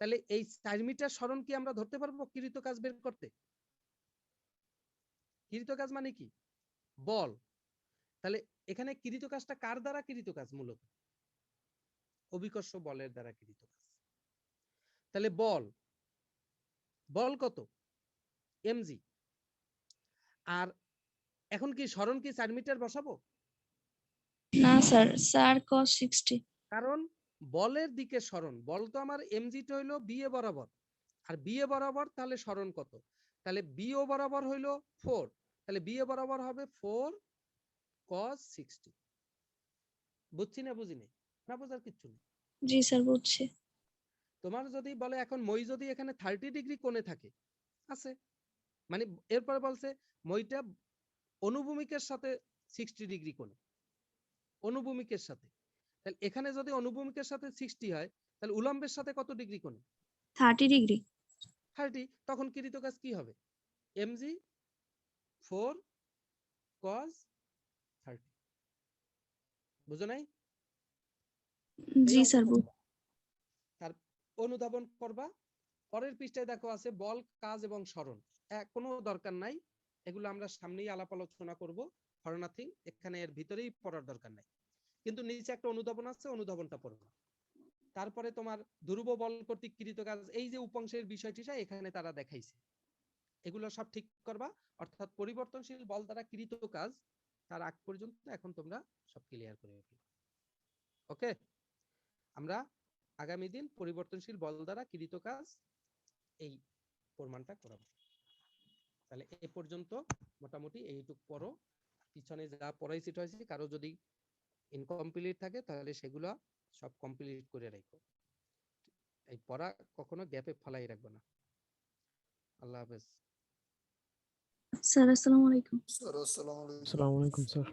তাহলে এই 4 মিটার স্মরণ কি আমরা ধরতে পারবো কৃত কাজ বের করতে? কৃত কাজ মানে কি? বল। তাহলে এখানে কৃত কাজটা কার দ্বারা কৃত কাজ? মূলত অভিকর্ষ বলের দ্বারা কৃত কাজ। তাহলে বল, বল কত? এমজি। আর এখন কি স্মরণ কি 4 মিটার বসাবো? না স্যার, স্যার cos 60। কারণ বলের দিকে স্মরণ, বল তো আমার এমজিটা হইলো বিএ বরাবর, আর বিএ বরাবর তাহলে স্মরণ কত? তাহলে বিও বরাবর হইলো 4, তাহলে বিএ বরাবর হবে 4 cos 60। বুঝছি না বুঝিনি? না বোঝার কিচ্ছু নেই। জি স্যার বুঝছি। তোমার যদি বলে এখন মই যদি এখানে 30 ডিগ্রি কোণে থাকে, আছে মানে এরপর বলছে মইটা অনুভূমিকের সাথে 60 ডিগ্রি কোণে, অনুভূমিকের সাথে। তাহলে এখানে যদি অনুভূমিকের সাথে 60 হয়, তাহলে উলম্বের সাথে কত ডিগ্রি কোণে? 30 ডিগ্রি। 30। তখন কৃত কাজ কি হবে? MG 4 cos 30। বুঝো নাই? জি এই স্যার অঙ্ক তার অনুধাবন করবা। পরের পৃষ্ঠায় দেখো আছে বল, কাজ এবং স্মরণ। কোনো দরকার নাই, এগুলো আমরা সামনেই আলাপ আলোচনা করব, ফর নাথিং, এখানে এর ভিতরেই পড়ার দরকার নাই। কিন্তু নিচে একটা অনুধাবন আছে, অনুধাবনটা পড়বা। তারপরে তোমার ধ্রুব বল কর্তৃক কৃত কাজ, এই যে উপাংশের বিষয়টিটা এখানে তারা দেখাইছে, এগুলো সব ঠিক করবা। অর্থাৎ পরিবর্তনশীল বল দ্বারা কৃত কাজ, তার আগ পর্যন্ত এখন তোমরা সব ক্লিয়ার করে ফেলো। ওকে, আমরা আগামী দিন পরিবর্তনশীল বল দ্বারা কৃত কাজ এই প্রমাণটা করাবো। তাহলে এ পর্যন্ত মোটামুটি এইটুক পড়ো। পিছনে যা পড়াইছি টড়াইছি, কারো যদি ইনকমপ্লিট থাকে তাহলে সেগুলো সব কমপ্লিট করে রাখো। এই পড়া কখনো গ্যাপে ফেলাই রাখবো না। আল্লাহ হাফেজ। স্যার আসসালামু আলাইকুম। আসসালামু আলাইকুম স্যার।